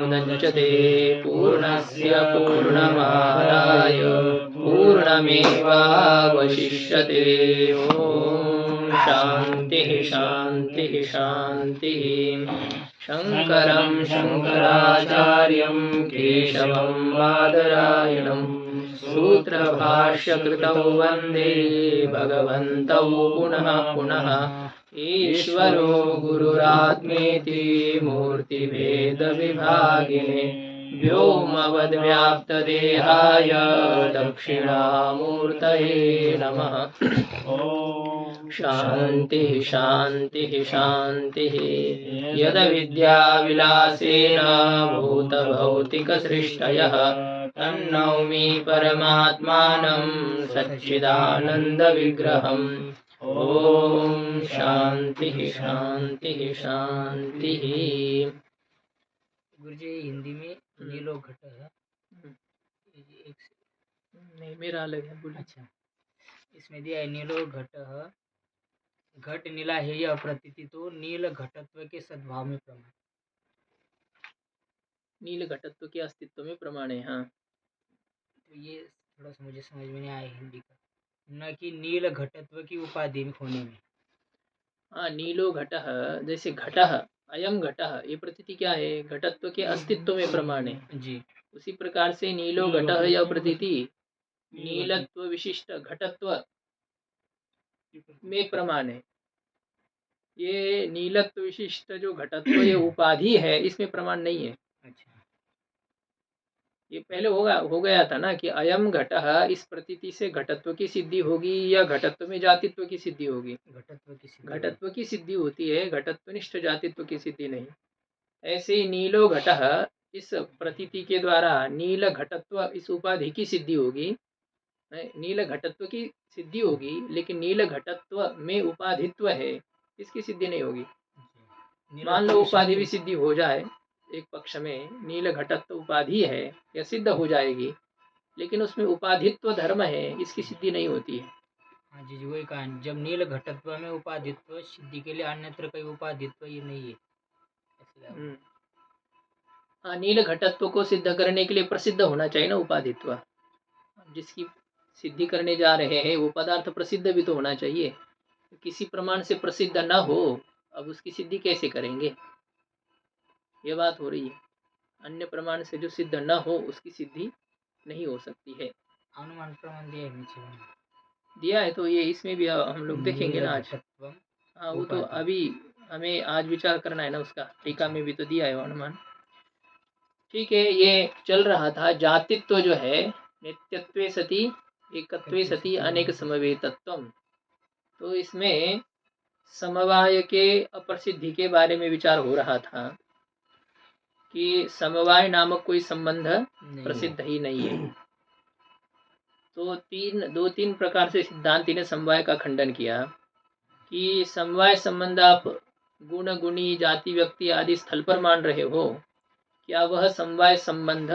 मुदच्यते पूर्णस्य पूर्णमादाय पूर्णमेवावशिष्यते। ओम शांति शांति शांति। शंकरं शंकराचार्यं केशवं बादरायणं सूत्रभाष्यकृतौ वन्दे भगवन्तौ पुनः पुनः। ईश्वरो गुरुरात्मेति मूर्तिभेदविभागिने व्योमवद्व्याप्तदेहाय दक्षिणामूर्तये नमः। शांति शांति शांति। यद्विद्याविलासेन भूतभौतिकसृष्टयः तन्नौमि परमात्मानं सच्चिदानन्दविग्रहम्। ओम शांति शांति शांति। गुरुजी हिंदी में नीलो घट है, नहीं मेरा अलग है। बोल। अच्छा, इसमें दिया है नीलो घट है, घट नीला है यह प्रतीति तो नील घटत्व के सद्भाव में प्रमाण। नील घटत्व के अस्तित्व में प्रमाण है। हाँ, तो ये थोड़ा सा मुझे समझ में नहीं आया हिंदी का, न कि नील घटत्व की उपाधि होने में। हाँ, नीलो घटः, जैसे घटः अयम घटः, ये प्रतीति क्या है? घटत्व के अस्तित्व में प्रमाण है जी। उसी प्रकार से नीलो घटः यह प्रतीति नीलत्व विशिष्ट घटत्व में प्रमाण है। ये नीलत्व विशिष्ट जो घटत्व ये उपाधि है, इसमें प्रमाण नहीं है। अच्छा, ये पहले हो गया था ना कि अयम घटः, इस प्रतीति से घटत्व की सिद्धि होगी या घटत्व में जातित्व की सिद्धि होगी? घटत्व की सिद्धि होती है, घटत्वनिष्ठ जातित्व की सिद्धि नहीं। ऐसे ही नीलो घटः, इस प्रतीति के द्वारा नील घटत्व इस उपाधि की सिद्धि होगी, नील घटत्व की सिद्धि होगी, लेकिन नील घटत्व में उपाधित्व है, इसकी सिद्धि नहीं होगी। मान लो उपाधि भी सिद्धि हो जाए, एक पक्ष में नील घटत्व उपाधि है या सिद्ध हो जाएगी, लेकिन उसमें उपाधित्व धर्म है, इसकी सिद्धि नहीं होती है। हाँ जी, वही कहा, जब नील घटत्व में उपाधित्व सिद्धि के लिए अन्यत्र कोई उपाधित्व ये नहीं है। हाँ, नील घटत्व को सिद्ध करने के लिए प्रसिद्ध होना चाहिए ना उपाधित्व। जिसकी सिद्धि करने जा रहे हैं वो पदार्थ प्रसिद्ध भी तो होना चाहिए। किसी प्रमाण से प्रसिद्ध न हो, अब उसकी सिद्धि कैसे करेंगे? ये बात हो रही है। अन्य प्रमाण से जो सिद्ध न हो उसकी सिद्धि नहीं हो सकती है। अनुमान प्रमाण दिया है तो ये इसमें भी हम लोग देखेंगे ना आज। हाँ, वो तो अभी हमें आज विचार करना है ना उसका। टीका में भी तो दिया है अनुमान। ठीक है, ये चल रहा था जातित्व जो है नित्यत्वे सति एकत्वे सति अनेक समवेतत्वम। तो इसमें समवाय के अप्रसिद्धि के बारे में विचार हो रहा था कि समवाय नामक कोई संबंध प्रसिद्ध ही नहीं है। तो दो तीन प्रकार से सिद्धांति ने समवाय का खंडन किया कि समवाय संबंध आप गुण गुणी जाति व्यक्ति आदि स्थल पर मान रहे हो, क्या वह समवाय संबंध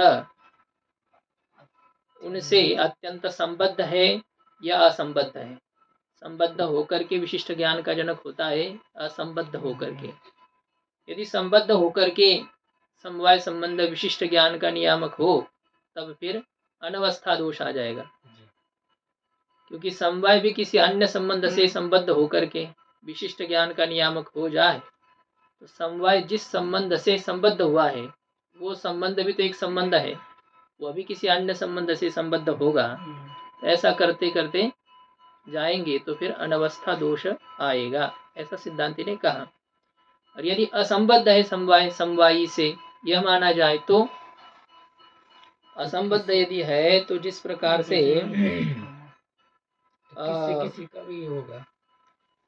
उनसे अत्यंत संबद्ध है या असंबद्ध है? संबद्ध होकर के विशिष्ट ज्ञान का जनक होता है, असंबद्ध होकर के। यदि संबद्ध होकर के समवाय संबंध विशिष्ट ज्ञान का नियामक हो, तब फिर अनवस्था दोष आ जाएगा। क्योंकि समवाय भी किसी अन्य संबंध से संबद्ध होकर के विशिष्ट ज्ञान का नियामक हो जाए, तो समवाय जिस संबंध से संबद्ध हुआ है वो संबंध भी तो एक संबंध है, वह भी किसी अन्य संबंध से संबद्ध होगा। ऐसा करते करते जाएंगे तो फिर अनवस्था दोष आएगा, ऐसा सिद्धांति ने कहा। और यदि असंबद्ध है समवाय समवायी से यह माना जाए, तो असंबद्ध यदि है तो जिस प्रकार से किसी का भी होगा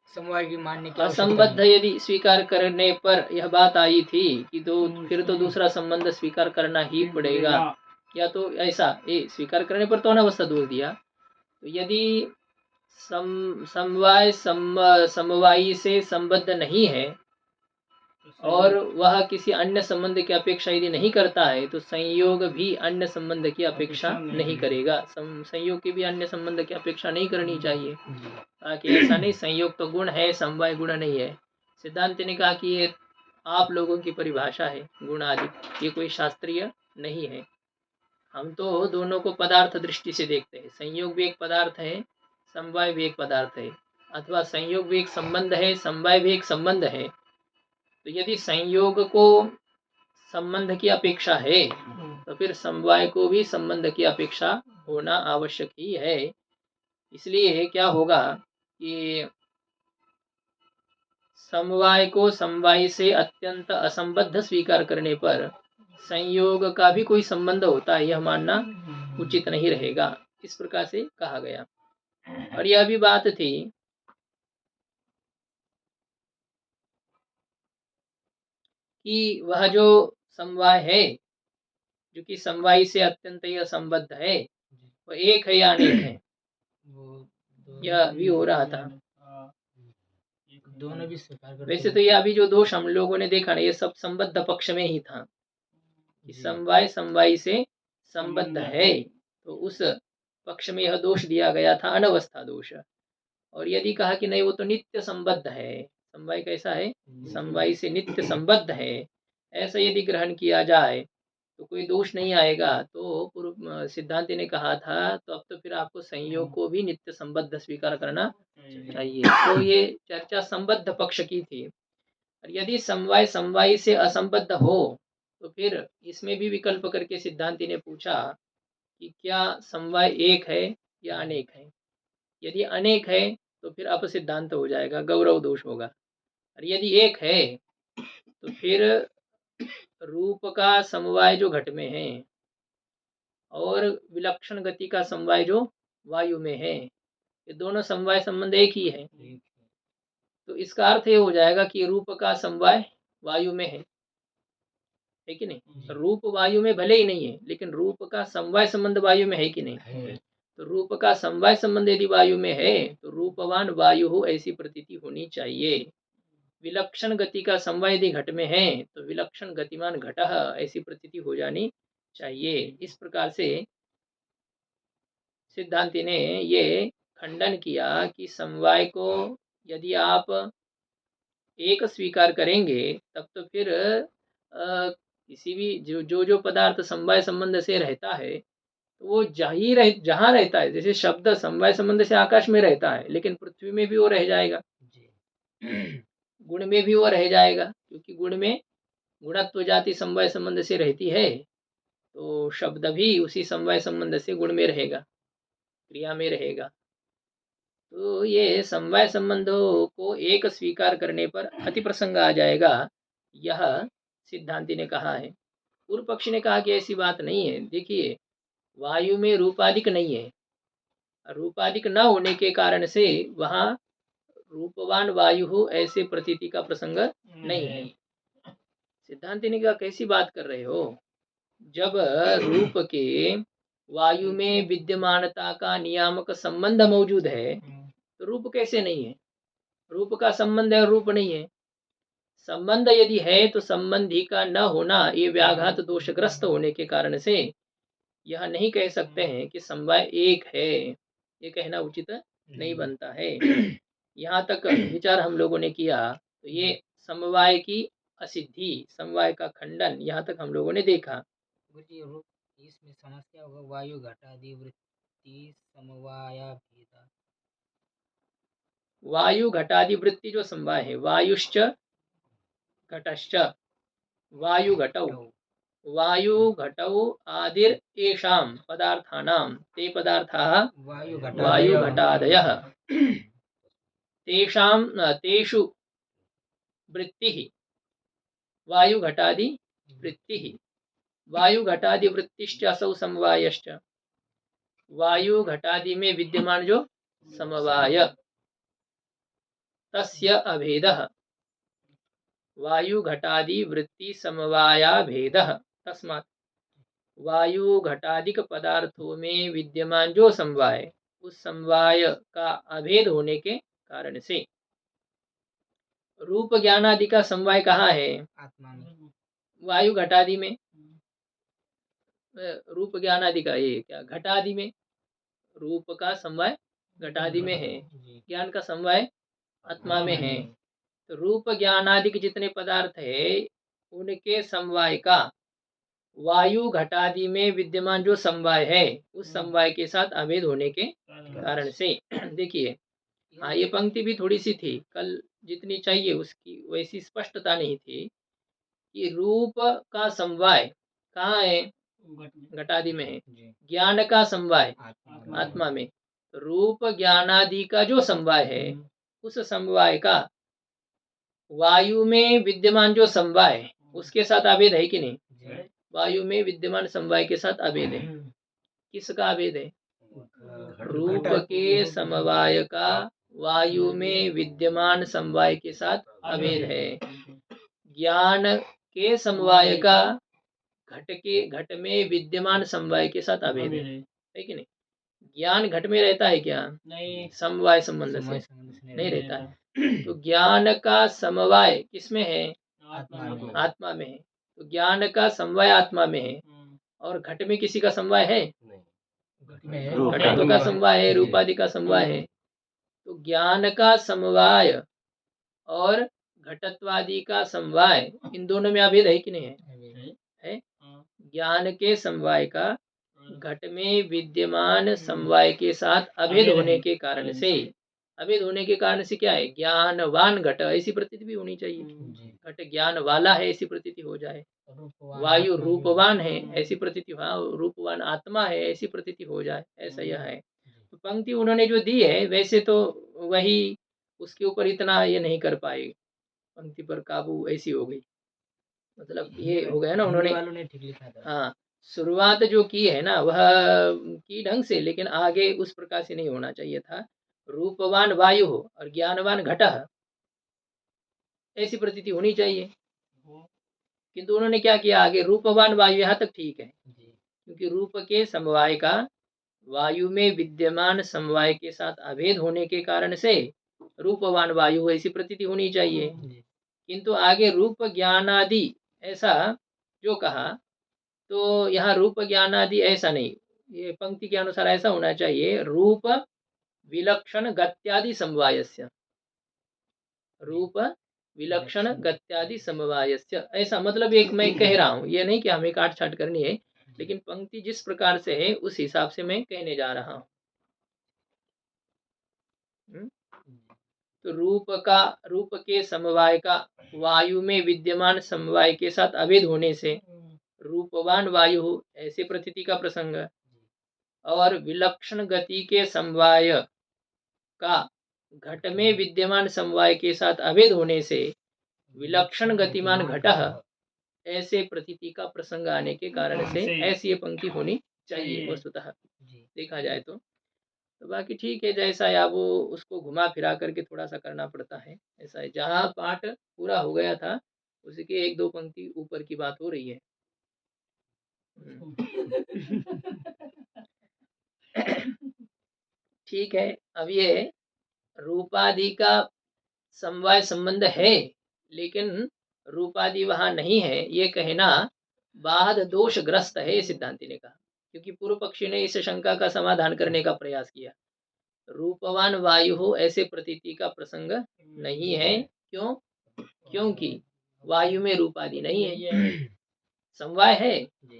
समवाय की मानने की असंबद्ध यदि स्वीकार करने पर यह बात आई थी कि तो फिर तो दूसरा संबंध स्वीकार करना ही पड़ेगा, या तो ऐसा ये स्वीकार करने पर तो अनवस्था दोष दिया। तो यदि समवाय समवायी से संबद्ध नहीं है और वह किसी अन्य संबंध की अपेक्षा यदि नहीं करता है, तो संयोग भी अन्य संबंध की अपेक्षा नहीं करेगा। संयोग की भी अन्य संबंध की अपेक्षा नहीं करनी चाहिए, ताकि ऐसा नहीं संयोग तो गुण है समवाय गुण नहीं है। सिद्धांत ने कहा कि ये आप लोगों की परिभाषा है गुणादि, ये कोई शास्त्रीय नहीं है। हम तो दोनों को पदार्थ दृष्टि से देखते हैं। संयोग भी एक पदार्थ है, समवाय भी एक पदार्थ है, अथवा संयोग भी एक संबंध है, समवाय भी एक संबंध है। तो यदि संयोग को संबंध की अपेक्षा है तो फिर समवाय को भी संबंध की अपेक्षा होना आवश्यक ही है। इसलिए क्या होगा कि समवाय को समवाय से अत्यंत असंबद्ध स्वीकार करने पर संयोग का भी कोई संबंध होता है यह मानना उचित नहीं रहेगा। इस प्रकार से कहा गया। और यह भी बात थी कि वह जो समवाय है, जो कि समवाय से अत्यंत ही असंबद्ध है, वह एक है या अनेक है, यह भी हो रहा था। दोनों भी स्वीकार करते वैसे तो यह अभी जो दोष हम लोगों ने देखा ना, ये सब संबद्ध पक्ष में ही था कि समवाय समवाय से संबद्ध है, तो उस पक्ष में यह दोष दिया गया था, अनवस्था दोष। और यदि कहा कि नहीं वो तो नित्य संबद्ध है, समवाय कैसा है, समवाय से नित्य संबद्ध है, ऐसा यदि ग्रहण किया जाए तो कोई दोष नहीं आएगा। तो पूर्व सिद्धांति ने कहा था तो अब तो फिर आपको संयोग को भी नित्य संबद्ध स्वीकार करना चाहिए। तो ये चर्चा संबद्ध पक्ष की थी। और यदि समवाय समवाय से असंबद्ध हो तो फिर इसमें भी विकल्प करके सिद्धांति ने पूछा कि क्या समवाय एक है या अनेक है। यदि अनेक है तो फिर अपसिद्धांत हो जाएगा, गौरव दोष होगा। और यदि एक है तो फिर रूप का समवाय जो घट में है और विलक्षण गति का समवाय जो वायु में है, ये दोनों समवाय संबंध एक ही है। तो इसका अर्थ ये हो जाएगा कि रूप का समवाय वायु में है कि नहीं। रूप वायु में भले ही नहीं है, लेकिन रूप का समवाय संबंध वायु में है कि नहीं। तो रूप का समवाय संबंध यदि वायु में है तो रूपवान वायु हो ऐसी प्रतीति होनी चाहिए। विलक्षण गति का समवाय यदि घट में है तो विलक्षण गतिमान घटः ऐसी प्रतीति हो जानी चाहिए। इस प्रकार से सिद्धांति ने ये खंडन किया कि समवाय को यदि आप एक स्वीकार करेंगे तब तो फिर किसी भी जो पदार्थ समवाय संबंध से रहता है तो वो जहाँ रहता है, जैसे शब्द समवाय संबंध से आकाश में रहता है लेकिन पृथ्वी में भी वो रह जाएगा, गुण में भी वो रह जाएगा, क्योंकि गुण में गुणत्व जाति समवाय संबंध से रहती है, तो शब्द भी उसी समवाय संबंध से गुण में रहेगा, क्रिया में रहेगा। तो ये समवाय संबंधों को एक स्वीकार करने पर अति प्रसंग आ जाएगा, यह सिद्धांति ने कहा है। पूर्व पक्षी ने कहा कि ऐसी बात नहीं है। देखिए, वायु में रूपाधिक नहीं है, रूपाधिक न होने के कारण से वहां रूपवान वायु हो ऐसे प्रतीति का प्रसंग नहीं है। सिद्धांति ने कहा कैसी बात कर रहे हो, जब रूप के वायु में विद्यमानता का नियामक संबंध मौजूद है तो रूप कैसे नहीं है। रूप का संबंध है, रूप नहीं है। संबंध यदि है तो संबंधी का न होना ये व्याघात दोषग्रस्त होने के कारण से यह नहीं कह सकते हैं कि समवाय एक है, ये कहना उचित नहीं बनता है। यहाँ तक विचार हम लोगों ने किया तो ये समवाय की असिद्धि, समवाय का खंडन, यहाँ तक हम लोगों ने देखा। इसमें समस्या होगा वायु घटादि वृत्ति समवाया भेदा। वायु घटादि वृत्ति जो समवाय है, वायुश्च घटश्च वायु घटौ, वायु घटौ आदिर एषां पदार्थानां ते पदार्थाः वायु घटादयः तेषु वृत्तिः वायु घटादि वृत्तिः वायु घटादि वृत्तिश्च असौ समवायश्च, वायु घटादि में विद्यमान जो समवाय तस्य अभेदः वायु घटादि वृत्ति समवाया भेदः तस्मात् वायु घटादिक पदार्थों में विद्यमान जो समवाय, उस समवाय का अभेद होने के कारण से रूप ज्ञान आदि का समवाय कहाँ है, आत्मा में, वायु घटादि में। रूप ज्ञान आदि का ये क्या घटादि में, रूप का समवाय घटादि में है, ज्ञान का समवाय आत्मा में है। तो रूप ज्ञान आदि के जितने पदार्थ है उनके समवाय का वायु घटादि में विद्यमान जो समवाय है उस समवाय के साथ अभेद होने के कारण से देखिए, हाँ ये पंक्ति भी थोड़ी सी थी, कल जितनी चाहिए उसकी वैसी स्पष्टता नहीं थी कि रूप का समवाय कहाँ है, घटादि में है, ज्ञान का समवाय आत्मा में। रूप ज्ञानादि का जो समवाय है उस समवाय का वायु में विद्यमान जो समवाय है उसके साथ अभेद है कि नहीं, वायु में विद्यमान समवाय के साथ अभेद है। किसका अभेद है, रूप के समवाय का वायु में विद्यमान समवाय के साथ अभेद है। ज्ञान के समवाय का घट में विद्यमान समवाय के साथ अभेद है कि नहीं। ज्ञान घट में रहता है क्या, नहीं, समवाय संबंध से नहीं रहता है। तो ज्ञान का समवाय किसमें है, आत्मा में है। तो ज्ञान का समवाय आत्मा में है और घट में किसी का समवाय है, घटत्व का समवाय है, रूपादि का समवाय है। तो ज्ञान का समवाय और घटत्वादि का समवाय इन दोनों में अभेद है कि नहीं है? ज्ञान के समवाय का घट में विद्यमान समवाय के साथ अभेद होने के कारण से, अभेद होने के कारण से क्या है, ज्ञानवान घट ऐसी प्रतीति भी होनी चाहिए। घट ज्ञान वाला है ऐसी प्रतीति हो जाए, वायु रूपवान है ऐसी प्रतीति, हाँ रूपवान आत्मा है ऐसी प्रतीति हो जाए, ऐसा यह है। तो पंक्ति उन्होंने जो दी है वैसे तो वही उसके ऊपर इतना ये नहीं कर पाए, पंक्ति पर काबू ऐसी हो गई, मतलब ये हो गया ना उन्होंने ठीक लिखा था। हाँ, शुरुआत जो की है ना वह की ढंग से, लेकिन आगे उस प्रकार से नहीं होना चाहिए था। रूपवान वायु हो और ज्ञानवान घट ऐसी प्रतीति होनी चाहिए, किंतु उन्होंने क्या किया, आगे रूपवान वायु, यहाँ तक ठीक है क्योंकि रूप के समवाय का वायु में विद्यमान समवाय के साथ अभेद होने के कारण से रूपवान वायु ऐसी प्रतीति होनी चाहिए। किंतु आगे रूप ज्ञानादि ऐसा जो कहा, तो यहाँ रूप ज्ञानादि ऐसा नहीं, ये पंक्ति के अनुसार ऐसा होना चाहिए, रूप विलक्षण गत्यादि समवायस्य, रूप विलक्षण गत्यादि समवायस्य, ऐसा मतलब एक मैं कह रहा हूँ, ये नहीं कि हमें काट छाट करनी है, लेकिन पंक्ति जिस प्रकार से है उस हिसाब से मैं कहने जा रहा हूँ। तो रूप के समवाय का वायु में विद्यमान समवाय के साथ अभेद होने से रूपवान वायु ऐसे प्रतीति का प्रसंग, और विलक्षण गति के समवाय का घट में विद्यमान समवाय के साथ अभेद होने से विलक्षण गतिमान घटः ऐसे प्रतीति का प्रसंग आने के कारण से ऐसी ये पंक्ति होनी चाहिए वस्तुतः देखा जाए तो। बाकी ठीक है, जैसा है अब वो उसको घुमा फिरा करके थोड़ा सा करना पड़ता है, ऐसा है। जहाँ पाठ पूरा हो गया था उसी के एक दो पंक्ति ऊपर की बात हो रही है। ठीक है, अब ये रूपादि का समवाय संबंध है, लेकिन रूपादि वहां नहीं है, ये कहना बाध दोष ग्रस्त है, सिद्धांति ने कहा, क्योंकि पूर्व पक्षी ने इस शंका का समाधान करने का प्रयास किया। रूपवान वायु हो ऐसे प्रतीति का प्रसंग नहीं है, क्यों, क्योंकि वायु में रूपादि नहीं है, समवाय है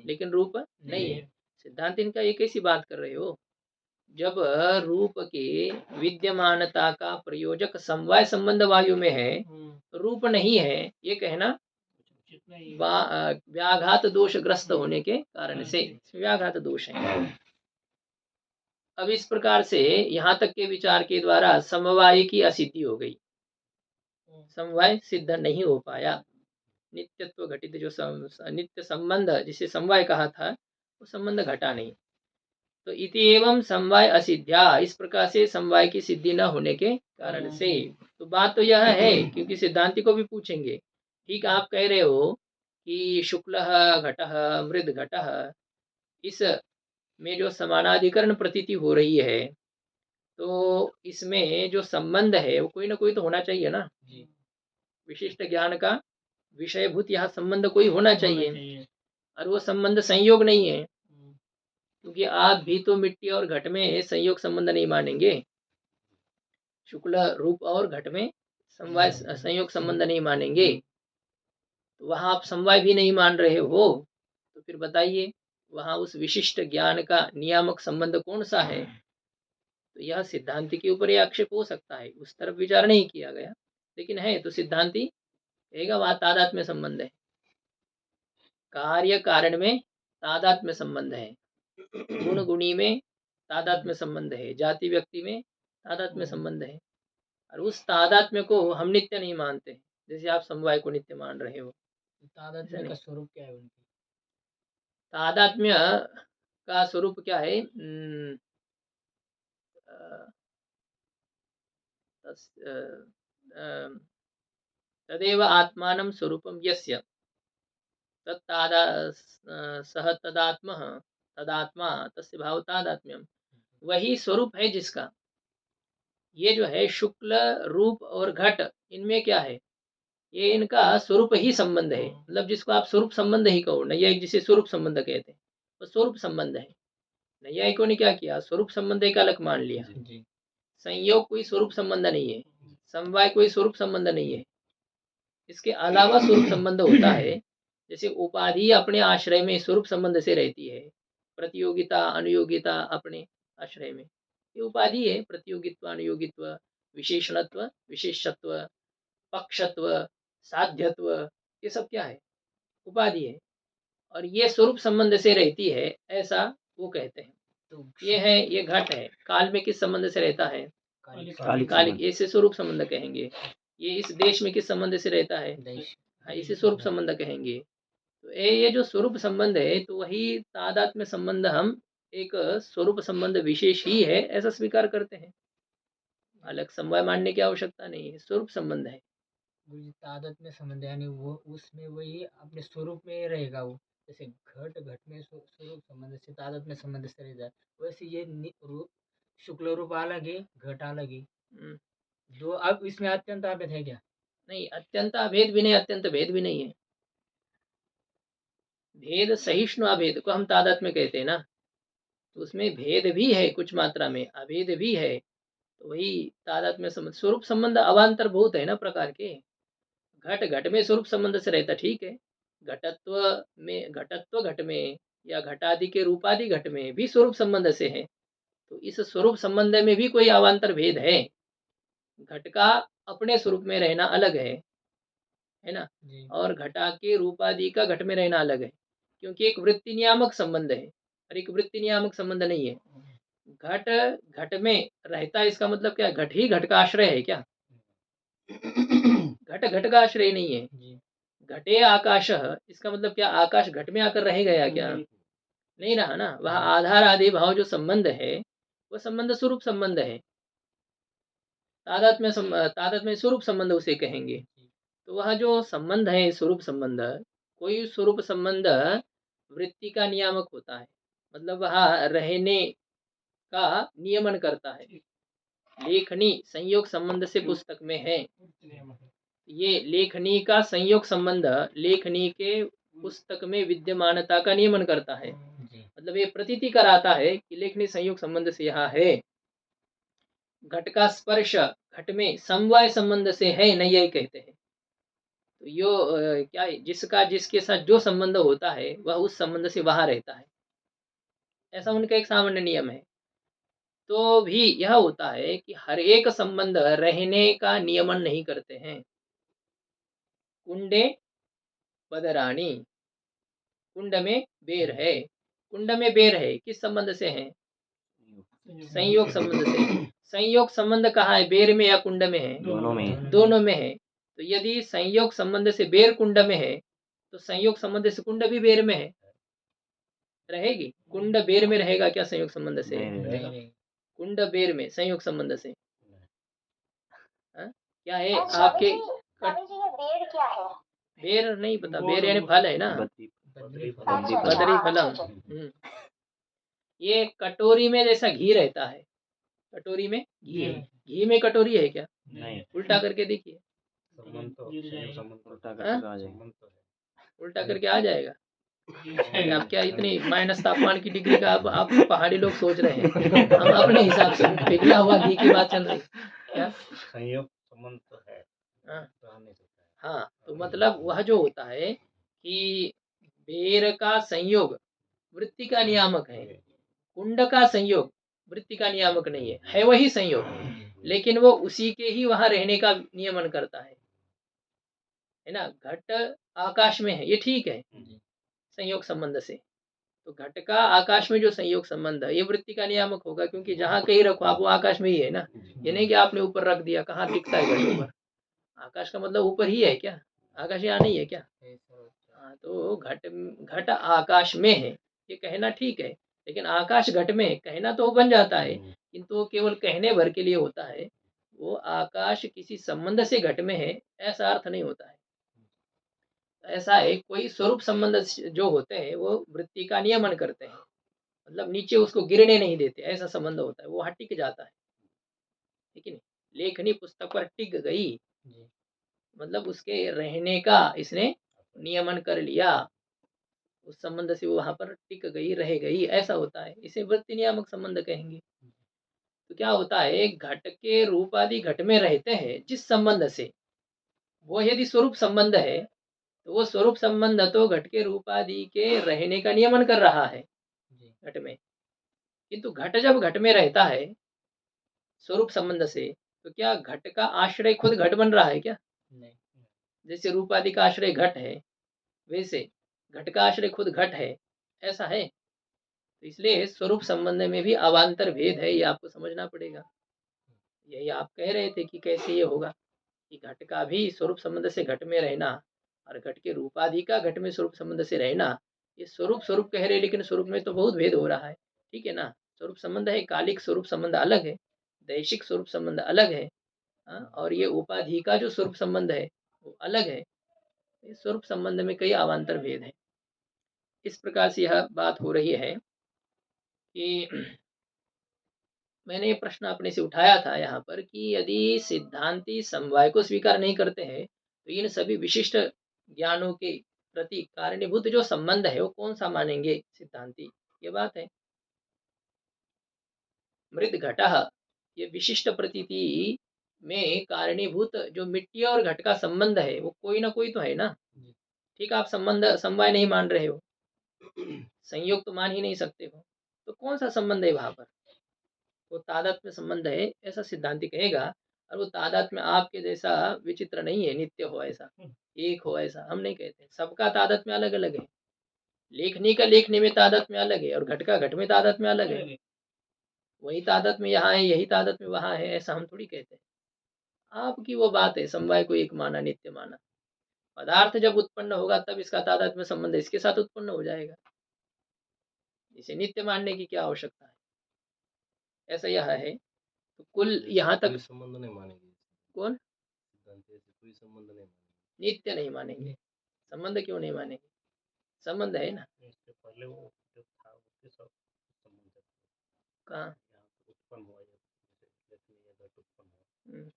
लेकिन रूप नहीं है। सिद्धांत इनका एक ऐसी बात कर रहे हो, जब रूप के विद्यमानता का प्रयोजक समवाय संबंध वायु में है, रूप नहीं है, ये कहना व्याघात दोष ग्रस्त होने के कारण से व्याघात दोष है। अब इस प्रकार से यहाँ तक के विचार के द्वारा समवाय की असिद्धि हो गई, समवाय सिद्ध नहीं हो पाया। नित्यत्व घटित जो नित्य संबंध जिसे समवाय कहा था वो संबंध घटा नहीं। तो इति एवं समवाय असिद्ध्या, इस प्रकार से समवाय की सिद्धि न होने के कारण से। तो बात तो यह है, क्योंकि सिद्धांति को भी पूछेंगे, ठीक आप कह रहे हो कि शुक्ल घटः मृद घटः, इस में जो समानाधिकरण प्रतीति हो रही है, तो इसमें जो संबंध है वो कोई ना कोई तो होना चाहिए ना, विशिष्ट ज्ञान का विषयभूत यहाँ संबंध कोई होना चाहिए, और वो संबंध संयोग नहीं है, क्योंकि आप भी तो मिट्टी और घट में संयोग संबंध नहीं मानेंगे। शुक्ल रूप और घट में समवाय संयोग संबंध नहीं मानेंगे, तो वहां आप समवाय भी नहीं मान रहे हो, तो फिर बताइए वहां उस विशिष्ट ज्ञान का नियामक संबंध कौन सा है? तो यह सिद्धांति के ऊपर यह आक्षेप हो सकता है, उस तरफ विचार नहीं किया गया, लेकिन है तो सिद्धांति कहेगा वहां तादात्म्य संबंध है, कार्य कारण में तादात्म्य संबंध है, गुण गुणी में तादात्म्य संबंध है, जाति व्यक्ति में तादात्म्य संबंध है, और उस तादात्म्य को हम नित्य नहीं मानते, जैसे आप समवाय को नित्य मान रहे हो। तादात्म्य का स्वरूप क्या है उनकी? तादात्म्य का स्वरूप क्या है? तदेव आत्मानं स्वरूपम यस्य तत्तादा सह तदात्मा तस्य भाव तादात्म्यम, वही स्वरूप है जिसका, ये जो है शुक्ल रूप और घट, इनमें क्या है? ये इनका स्वरूप ही संबंध है, मतलब जिसको आप स्वरूप संबंध ही कहो, नैयायिक जिसे स्वरूप संबंध कहते हैं, वो स्वरूप संबंध है। नैयायिकों ने क्या किया? स्वरूप संबंध एक अलग मान लिया। संयोग कोई स्वरूप संबंध नहीं है, समवाय कोई स्वरूप संबंध नहीं है, इसके अलावा स्वरूप संबंध होता है। जैसे उपाधि अपने आश्रय में स्वरूप संबंध से रहती है, प्रतियोगिता अनुयोगिता अपने आश्रय में, ये उपाधि है। प्रतियोगित्व, अनुयोगित्व, विशेषणत्व, विशेषत्व, पक्षत्व, साध्यत्व, ये सब क्या है? उपाधि है, और ये स्वरूप संबंध से रहती है, ऐसा वो कहते हैं। तो ये है, ये घट है, काल में किस संबंध से रहता है? कालिक, इसे स्वरूप संबंध कहेंगे। ये इस देश में किस संबंध से रहता है? इसे स्वरूप संबंध कहेंगे। तो ये जो स्वरूप संबंध है, तो वही तादात्म्य संबंध हम एक स्वरूप संबंध विशेष ही है ऐसा स्वीकार करते हैं, अलग समवाय मानने की आवश्यकता नहीं है, स्वरूप संबंध है। तादात्म्य संबंध यानी वो उसमें वही अपने स्वरूप में रहेगा, वो जैसे घट घट में स्वरूप संबंध से तादात्म्य संबंध से रह जाए, वैसे ये रूप शुक्ल रूप अलग है, घट अलग है, दो। अब इसमें अत्यंत अभेद है क्या? नहीं, अत्यंत अभेद भी नहीं, अत्यंत भेद भी नहीं है। भेद सहिष्णु अभेद को हम तादात्म्य कहते हैं ना, तो उसमें भेद भी है कुछ मात्रा में, अभेद भी है, तो वही तादात्म्य संबंध। स्वरूप संबंध अवान्तर बहुत है ना प्रकार के, घट घट में स्वरूप संबंध से रहता, ठीक है, घटत्व में, घटत्व घट में या घटादि के रूपादि घट में भी स्वरूप संबंध से है, तो इस स्वरूप संबंध में भी कोई अवान्तर भेद है। घट का अपने स्वरूप में रहना अलग है ना, और घटा के रूपादि का घट में रहना अलग है, क्योंकि एक वृत्ति नियामक संबंध है और एक वृत्ति नियामक संबंध नहीं है। घट घट में रहता है, इसका मतलब क्या? घट ही घट का आश्रय है क्या? घट घट का आश्रय नहीं है। घटे आकाश, इसका मतलब क्या? आकाश घट में आकर रह गया क्या? नहीं रहा ना, वह आधार आदि भाव जो संबंध है, वह संबंध स्वरूप संबंध है, तादात्म्य स्वरूप संबंध उसे कहेंगे। तो वह जो संबंध है स्वरूप संबंध, कोई स्वरूप संबंध वृत्ति का नियामक होता है, मतलब वह रहने का नियमन करता है। लेखनी संयोग संबंध से पुस्तक में है, ये लेखनी का संयोग संबंध लेखनी के पुस्तक में विद्यमानता का नियमन करता है, मतलब ये प्रतीति कराता है कि लेखनी संयोग संबंध से यहाँ है। घट का स्पर्श घट में समवाय संबंध से है, नहीं यही कहते हैं। तो यो क्या है, जिसका जिसके साथ जो संबंध होता है वह उस संबंध से वहां रहता है, ऐसा उनका एक सामान्य नियम है। तो भी यह होता है कि हर एक संबंध रहने का नियमन नहीं करते हैं। कुंडे बदरानी, कुंड में बेर है, कुंड में बेर है, किस संबंध से है? संयोग संबंध से। संयोग संबंध कहाँ है, बेर में या कुंड में है? दोनों में है। तो यदि संयोग संबंध से बेर कुंड में है, तो संयोग संबंध से कुंड भी बेर में है, रहेगी? कुंड बेर में रहेगा क्या संयोग संबंध से? कुंड बेर में संयोग संबंध से क्या है आपके? बेर क्या है? बेर नहीं पता, बेर यानी फल है ना, बदरी फलम। ये कटोरी में जैसा घी रहता है, कटोरी में घी है, घी में कटोरी है क्या? नहीं। उल्टा करके देखिए, उल्टा करके आ जाएगा। आप क्या इतनी माइनस तापमान की डिग्री का आप पहाड़ी लोग सोच रहे हैं, हम अपने हिसाब से पिघला हुआ घी की बात चल रही क्या? संयोग संबंध तो है, हाँ रह नहीं सकता है। हाँ, तो मतलब वह जो होता है कि बेर का संयोग वृत्ति का नियामक है, कुंड का संयोग वृत्ति का नियामक नहीं है वही संयोग, लेकिन वो उसी के ही वहां रहने का नियमन करता है ना। घट आकाश में है, ये ठीक है जी संयोग संबंध से। तो घट का आकाश में जो संयोग संबंध है ये वृत्ति का नियामक होगा, क्योंकि जहां कहीं रखो आप वो आकाश में ही है ना। ये नहीं कि आपने ऊपर रख दिया, कहाँ दिखता है घट ऊपर। आकाश का मतलब ऊपर ही है क्या, आकाश यहाँ नहीं है क्या। है सर। हाँ, तो घट घट आकाश में है ये कहना ठीक है, लेकिन आकाश घट में है कहना तो वो बन जाता है, किंतु वो केवल कहने भर के लिए होता है। वो आकाश किसी संबंध से घट में है ऐसा अर्थ नहीं होता है। ऐसा है कोई स्वरूप संबंध जो होते हैं वो वृत्ति का नियमन करते हैं, मतलब नीचे उसको गिरने नहीं देते, ऐसा संबंध होता है, वो वहां टिक जाता है। ठीक है नहीं, लेखनी पुस्तक पर टिक गई जी मतलब उसके रहने का इसने नियमन कर लिया, उस संबंध से वो वहां पर टिक गई रह गई, ऐसा होता है, इसे वृत्ति नियामक संबंध कहेंगे। तो क्या होता है, घट के रूप आदि घट में रहते हैं जिस संबंध से, वो यदि स्वरूप संबंध है तो वो स्वरूप संबंध तो घट के रूप आदि के रहने का नियमन कर रहा है जी घट में। किंतु घट जब घट में रहता है स्वरूप संबंध से, तो क्या घट का आश्रय खुद घट बन रहा है क्या। नहीं जैसे रूप आदि का आश्रय घट है, वैसे घट का आश्रय खुद घट है, ऐसा है। तो इसलिए स्वरूप संबंध में भी अवान्तर भेद है, ये आपको समझना पड़ेगा। यही आप कह रहे थे कि कैसे ये होगा कि घट का भी स्वरूप संबंध से घट में रहना और घट के रूपादि का घट में स्वरूप संबंध से रहना, ये स्वरूप स्वरूप कह रहे हैं, लेकिन स्वरूप में तो बहुत भेद हो रहा है। ठीक है ना, स्वरूप संबंध है, कालिक स्वरूप संबंध अलग है, दैशिक स्वरूप संबंध अलग है। हाँ, और ये उपाधि का जो स्वरूप संबंध है वो अलग है। इस स्वरूप संबंध में कई अवान्तर भेद है। इस प्रकार से यह बात हो रही है कि मैंने ये प्रश्न अपने से उठाया था यहाँ पर कि यदि सिद्धांती समवाय को स्वीकार नहीं करते हैं तो इन सभी विशिष्ट ज्ञानों के प्रति कारणीभूत जो संबंध है वो कौन सा मानेंगे सिद्धांती, ये बात है। मृद घटः, ये विशिष्ट प्रतीति में कारणीभूत जो मिट्टी और घट का संबंध है वो कोई ना कोई तो है ना। जी ठीक, आप संबंध समवाय नहीं मान रहे हो, संयोग तो मान ही नहीं सकते हो, तो कौन सा संबंध है वहां पर। वो तादात्म्य संबंध है ऐसा सिद्धांति कहेगा। और वो तादात्म्य आपके जैसा विचित्र नहीं है, नित्य हो ऐसा, एक हो ऐसा हम नहीं कहते। सबका तादात्म्य अलग अलग है, लेखनी का लेखनी में तादात्म्य अलग है और घट का घट में तादात्म्य अलग है। वही तादात्म्य यहाँ है यही तादात्म्य वहां है, ऐसा हम थोड़ी कहते हैं। आपकी वो बात है समवाय को एक माना नित्य माना, पदार्थ जब उत्पन्न होगा तब इसका तादात्म्य संबंध इसके साथ उत्पन्न हो जाएगा, इसे नित्य मानने की क्या आवश्यकता है, ऐसा यह है। तो कुल यहाँ तक संबंध नहीं मानेंगे, कौन सिद्धांत ऐसे कोई संबंध नहीं मानेंगे। नित्य नहीं मानेंगे, संबंध क्यों नहीं मानेंगे, संबंध है ना। इससे पहले वो जो था उसके साथ संबंध है। कहाँ यहाँ पे उत्पन्न हुआ या जैसे लेखनी या घट उत्पन्न हुआ हम्म,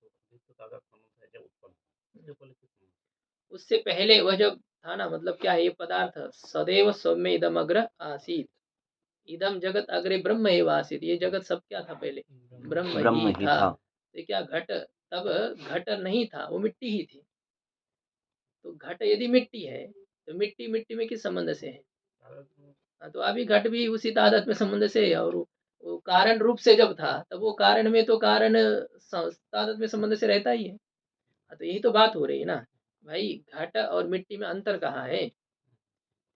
तो अभी तो ताजा संबंध है जब उत्पन्न हुआ। उससे पहले किस संबंध। उससे पहले वह जब था ना, मतलब क्या है, ये पदार्थ सदैव सौम्य इदम अग्र आसीत, इदम जगत अग्रे ब्रह्म एव आसीत, ये जगत सब क्या था पहले, ब्रह्म ब्रह्म ही ही था। था। तो क्या घट तब घट नहीं था, वो मिट्टी ही थी। तो घट यदि मिट्टी है तो मिट्टी मिट्टी में किस संबंध से है। हाँ, तो अभी घट भी उसी तादाद में संबंध से है, और वो कारण रूप से जब था तब वो कारण में तो कारण तादाद में संबंध से रहता ही है। हाँ, तो यही तो बात हो रही है ना भाई, घट और मिट्टी में अंतर कहाँ है।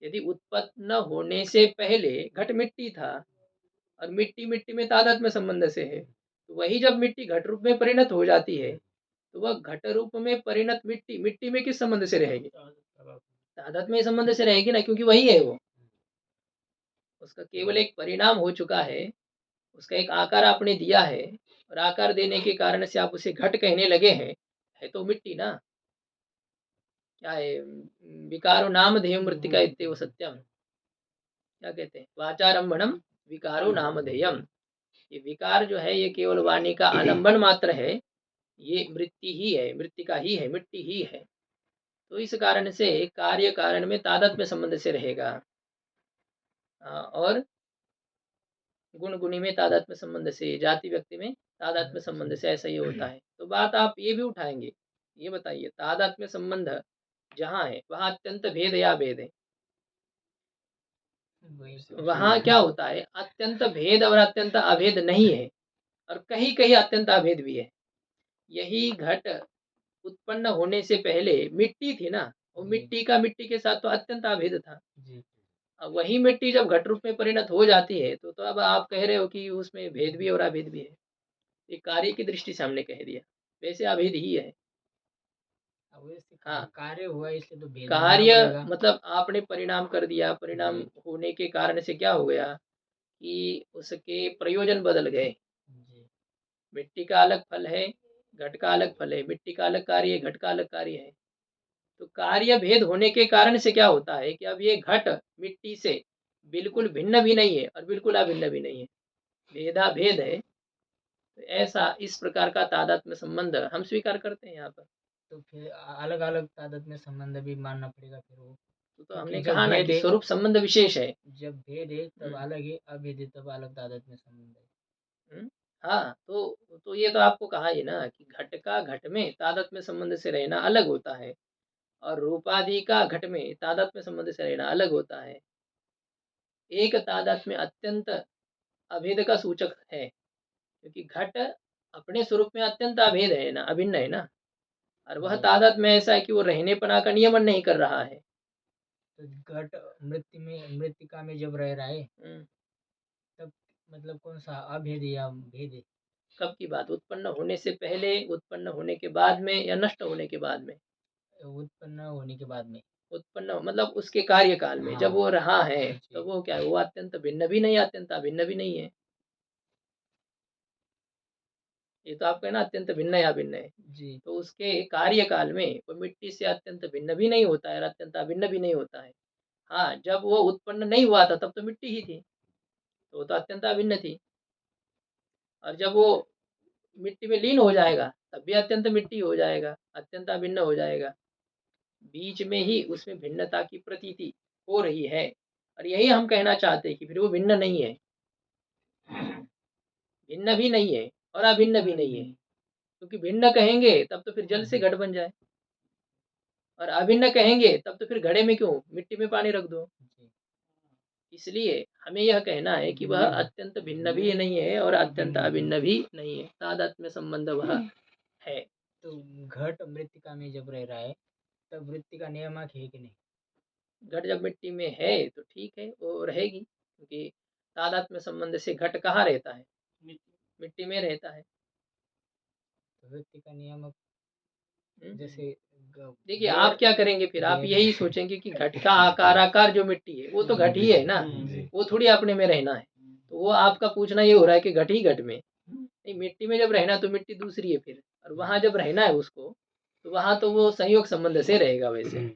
यदि उत्पन्न होने से पहले घट मिट्टी था और मिट्टी मिट्टी में तादाद में संबंध से है, तो वही जब मिट्टी घट रूप में परिणत हो जाती है तो वह घट रूप में परिणत मिट्टी मिट्टी में किस संबंध से रहेगी, तादाद में संबंध से रहेगी ना, क्योंकि वही है वो, उसका केवल एक परिणाम हो चुका है, उसका एक आकार आपने दिया है, और आकार देने के कारण से आप उसे घट कहने लगे हैं, है तो मिट्टी ना। क्या है, विकारो नाम ध्येय मृतिका इत्येव सत्यम, क्या कहते हैं, वाचारंभणम विकारो नाम ध्येयम। ये विकार जो है ये केवल वाणी का आलंबन मात्र है, ये मृत्यु ही है, मृतिका ही है, मिट्टी ही है। तो इस कारण से कार्य कारण में तादात्म्य संबंध से रहेगा, और गुण गुणी में तादात्म्य संबंध से, जाति व्यक्ति में तादात्म्य संबंध से, ऐसा ही होता है। तो बात आप ये भी उठाएंगे ये बताइए, तादात्म्य संबंध जहाँ है वहाँ अत्यंत भेद या भेद है? वही वहाँ क्या होता है, अत्यंत भेद और अत्यंत अभेद नहीं है, और कहीं कहीं अत्यंत अभेद भी है। यही घट उत्पन्न होने से पहले मिट्टी थी ना, वो जी। मिट्टी का मिट्टी के साथ तो अत्यंत अभेद था। जी। अब वही मिट्टी जब घट रूप में परिणत हो जाती है तो अब आप कह रहे हो कि उसमें भेद भी और अभेद भी है। ये कार्य की दृष्टि से हमने कह दिया, वैसे अभेद ही है। अब वैसे हाँ, कार्य हुआ इसलिए तो भेद मानना कार्य पड़ेगा। मतलब आपने परिणाम कर दिया, परिणाम जी। होने के कारण से क्या हो गया कि उसके प्रयोजन बदल गए। जी। मिट्टी का अलग फल है, घट का अलग फल है, मिट्टी का अलग कार्य है, घट का अलग कार्य है। तो कार्य भेद होने के कारण से क्या होता है कि अब ये घट मिट्टी से बिल्कुल भिन्न भी नहीं है और बिल्कुल अभिन्न भी नहीं है, भेदा भेद है। तो ऐसा इस प्रकार का तादात्म्य संबंध हम स्वीकार करते हैं यहाँ पर। तो फिर अलग अलग तादाद में संबंध भी मानना पड़ेगा फिर वो, तो क्योंकि हमने जब कहा ना भेद कि है, स्वरूप संबंध विशेष है। जब भेद है तब हम्म, अलग है, अभेद है तब अलग तादाद में संबंध है। हाँ, तो ये तो आपको कहा ही ना कि घट का घट में तादात्म्य संबंध से रहना अलग होता है, और रूपादि का घट में तादात्म्य संबंध से रहना अलग होता है। एक तादात्म्य अत्यंत अभेद का सूचक है, क्योंकि घट अपने स्वरूप में अत्यंत अभेद है ना, अभिन्न है ना, और वह जी। तादात्म्य ऐसा है कि वो रहने पना का नियमन नहीं कर रहा है। तो घट मृतिका में जब रह रहा है हम्म, तब मतलब कौन सा अभेद है या भेद है? कब की बात, उत्पन्न होने से पहले, उत्पन्न होने के बाद में, या नष्ट होने के बाद में? उत्पन्न होने के बाद में। उत्पन्न मतलब उसके कार्यकाल में जब हाँ। वो रहा है, तो जी। वो क्या है, वो अत्यंत भिन्न भी नहीं, अत्यंत अभिन्न भी नहीं है। ये तो आप कहना अत्यंत भिन्न या भिन्न है, जी। तो उसके कार्यकाल में वो मिट्टी से अत्यंत भिन्न भी नहीं होता है और अत्यंत अभिन्न भी नहीं होता है। हाँ, जब वो उत्पन्न नहीं हुआ था तब तो मिट्टी ही थी, तो वो तो अत्यंत अभिन्न थी। और जब वो मिट्टी में लीन हो जाएगा तब भी अत्यंत मिट्टी हो जाएगा, अत्यंत अभिन्न हो जाएगा। बीच में ही उसमें भिन्नता की प्रतीति हो रही है, और यही हम कहना चाहते हैं कि फिर वो भिन्न नहीं है, भिन्न भी नहीं है और अभिन्न भी नहीं है। क्योंकि भिन्न कहेंगे तब तो फिर जल से घट बन जाए, और अभिन्न कहेंगे तब तो फिर घड़े में क्यों, मिट्टी में पानी रख दो। जी। इसलिए हमें यह कहना है कि वह अत्यंत भिन्न भी नहीं है और अत्यंत अभिन्न भी नहीं है, तादात्म्य संबंध वह है। तो घट मृतिका में जब रह रहा है तब वृत्ति का नियामक है कि नहीं? घट जब मिट्टी में है तो ठीक है, वो रहेगी, क्योंकि तादात्म्य संबंध से घट कहाँ रहता है, मिट्टी में रहता है। तो वृत्ति का नियामक हम्म? जैसे देखिए गैर आप क्या करेंगे, फिर आप गैर यही सोचेंगे कि घट का आकार जो मिट्टी है वो तो घट ही है ना, जी। वो थोड़ी अपने में रहना है। तो वो आपका पूछना ये हो रहा है कि घट ही घट में नहीं, मिट्टी में जब रहना तो मिट्टी दूसरी है फिर, और वहां जब रहना है उसको, तो वहां तो वो संयोग संबंध से रहेगा वैसे।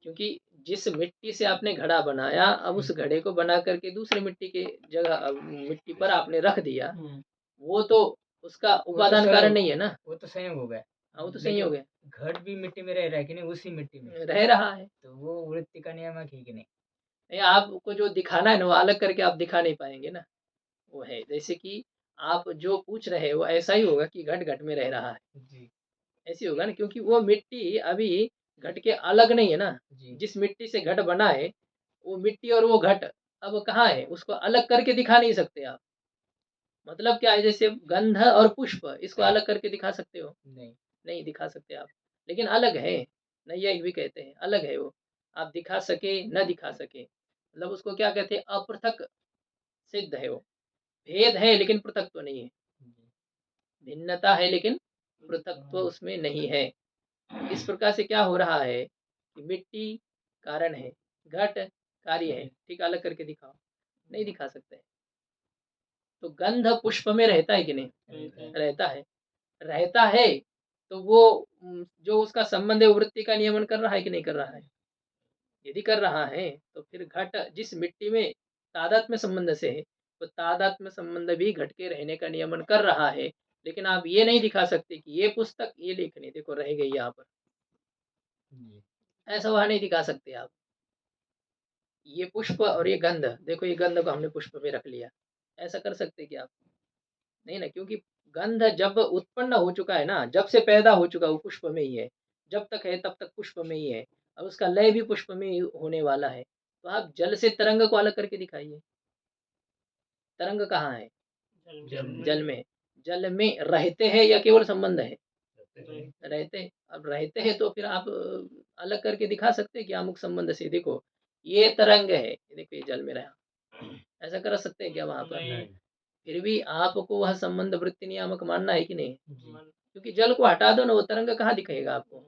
क्योंकि जिस मिट्टी से आपने घड़ा बनाया, अब उस घड़े को बना करके दूसरे मिट्टी के जगह मिट्टी पर आपने रख दिया, वो तो उसका वो तो उपादान कारण नहीं है ना। वो तो संयोग हो गया। हाँ, वो तो लेकिन संयोग है, घट भी मिट्टी में रह रहा है कि नहीं, उसी मिट्टी में, रह रहा है। तो वो वृत्ति का नियामक है कि नहीं? नहीं, आपको जो दिखाना है ना वो अलग करके आप दिखा नहीं पाएंगे ना। वो है जैसे कि आप जो पूछ रहे हो ऐसा ही होगा कि घट घट में रह रहा है, जी। ऐसे ही होगा ना, क्योंकि वो मिट्टी अभी घट के अलग नहीं है ना। जी। जिस मिट्टी से घट बना है, वो मिट्टी और वो घट अब कहाँ है, उसको अलग करके दिखा नहीं सकते आप। मतलब क्या है, जैसे गंध और पुष्प, इसको अलग करके दिखा सकते हो, नहीं। नहीं दिखा सकते आप, लेकिन अलग है। नैयायिक भी कहते हैं अलग है वो, आप दिखा सके न दिखा सके, मतलब उसको क्या कहते हैं, अपृथक सिद्ध है वो। भेद है लेकिन पृथकत्व नहीं है, जी। भिन्नता है लेकिन पृथकत्व उसमें नहीं है। इस प्रकार से क्या हो रहा है कि मिट्टी कारण है, घट कार्य है, ठीक, अलग करके दिखाओ, नहीं दिखा सकते। तो गंध पुष्प में रहता है कि नहीं, रहता है। रहता है, रहता है। तो वो जो उसका संबंध है वो वृत्ति का नियमन कर रहा है कि नहीं कर रहा है? यदि कर रहा है तो फिर घट जिस मिट्टी में तादात्म्य संबंध से है, वो तादात्म्य संबंध भी घट के रहने का नियमन कर रहा है। लेकिन आप ये नहीं दिखा सकते कि ये पुस्तक, ये लेखनी देखो रह गई यहाँ पर, जी। ऐसा वहां नहीं दिखा सकते आप। ये पुष्प और ये गंध, देखो ये गंध को हमने पुष्प में रख लिया, ऐसा कर सकते क्या आप? नहीं ना, क्योंकि गंध जब उत्पन्न हो चुका है ना, जब से पैदा हो चुका वो पुष्प में ही है, जब तक है तब तक पुष्प में ही है, और उसका लय भी पुष्प में ही होने वाला है। तो आप जल से तरंग को अलग करके दिखाइए, तरंग कहाँ है? जल में। जल में रहते हैं या केवल संबंध है? रहते। अब रहते हैं तो फिर आप अलग करके दिखा सकते हैं कि अमुक संबंध से देखो ये तरंग है, ये देखो ये जल में रहा, ऐसा कर सकते हैं क्या वहां पर? नहीं। फिर भी आपको वह संबंध वृत्ति नियामक मानना है कि नहीं? जी। क्योंकि जल को हटा दो ना, वो तरंग कहाँ दिखेगा आपको?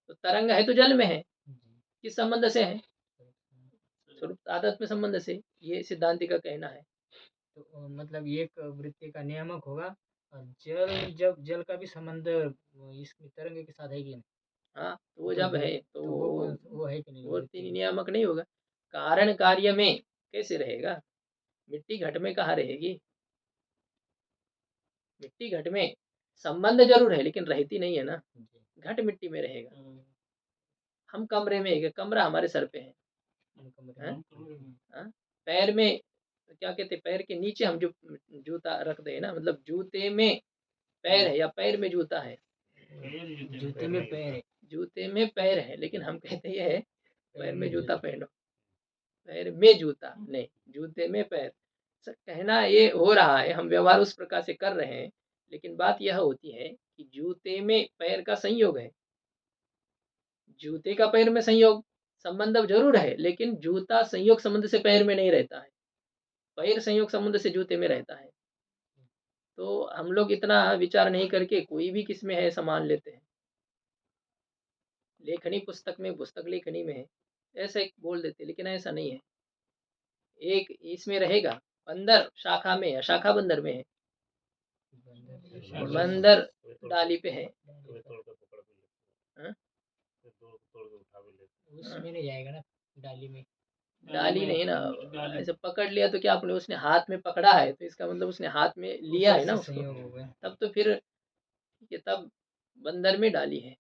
तो तरंग है तो जल में है, जी। किस संबंध से है? स्वरूप आदत में संबंध से, ये सिद्धांति का कहना है। तो मतलब ये एक वृत्ति का नियामक होगा, और जल जब जल का भी संबंध इसमें तरंग के साथ है कि नहीं? हाँ, तो वो तो जब वो है तो तो वो कौन वो है कि नहीं वो वृत्ति? नियामक नहीं होगा। कारण कार्य में कैसे रहेगा? मिट्टी घट में कहाँ रहेगी? मिट्टी घट में संबंध जरूर है लेकिन रहती नहीं है ना, जी। घट मिट्टी में रहेगा। हम कमरे में है, कमरा हमारे सर पे है, हम कमरे हैं? में। हाँ? पैर में क्या कहते हैं, पैर के नीचे हम जो जूता रख दे ना, मतलब जूते में पैर है या पैर में जूता है? जूते में पैर है। जूते में पैर है, लेकिन हम कहते ये है पैर पैर में में जूता जूता। पहनो, पैर में जूता नहीं, जूते में पैर। कहना ये हो रहा है, हम व्यवहार उस प्रकार से कर रहे हैं, लेकिन बात यह होती है कि जूते में पैर का संयोग है, जूते का पैर में संयोग संबंध अब जरूर है, लेकिन जूता संयोग संबंध से पैर में नहीं रहता है, पैर संयोग संबंध से जूते में रहता है। तो हम लोग इतना विचार नहीं करके कोई भी किस में है सामान लेते हैं, लेखनी पुस्तक में, पुस्तक लेखनी में है, ऐसे बोल देते, लेकिन ऐसा नहीं है। एक इसमें रहेगा, बंदर शाखा में है, शाखा बंदर में है, बंदर बंदर डाली पे है। हाँ? हाँ, उसमें नहीं जाएगा ना, डाली में। डाली नहीं ना, ऐसे पकड़ लिया तो क्या आपने, उसने हाथ में पकड़ा है तो इसका मतलब उसने हाथ में लिया ऊपर है ना से उसको, संयोग हो गया। तब तो फिर ये तब बंदर में डाली है,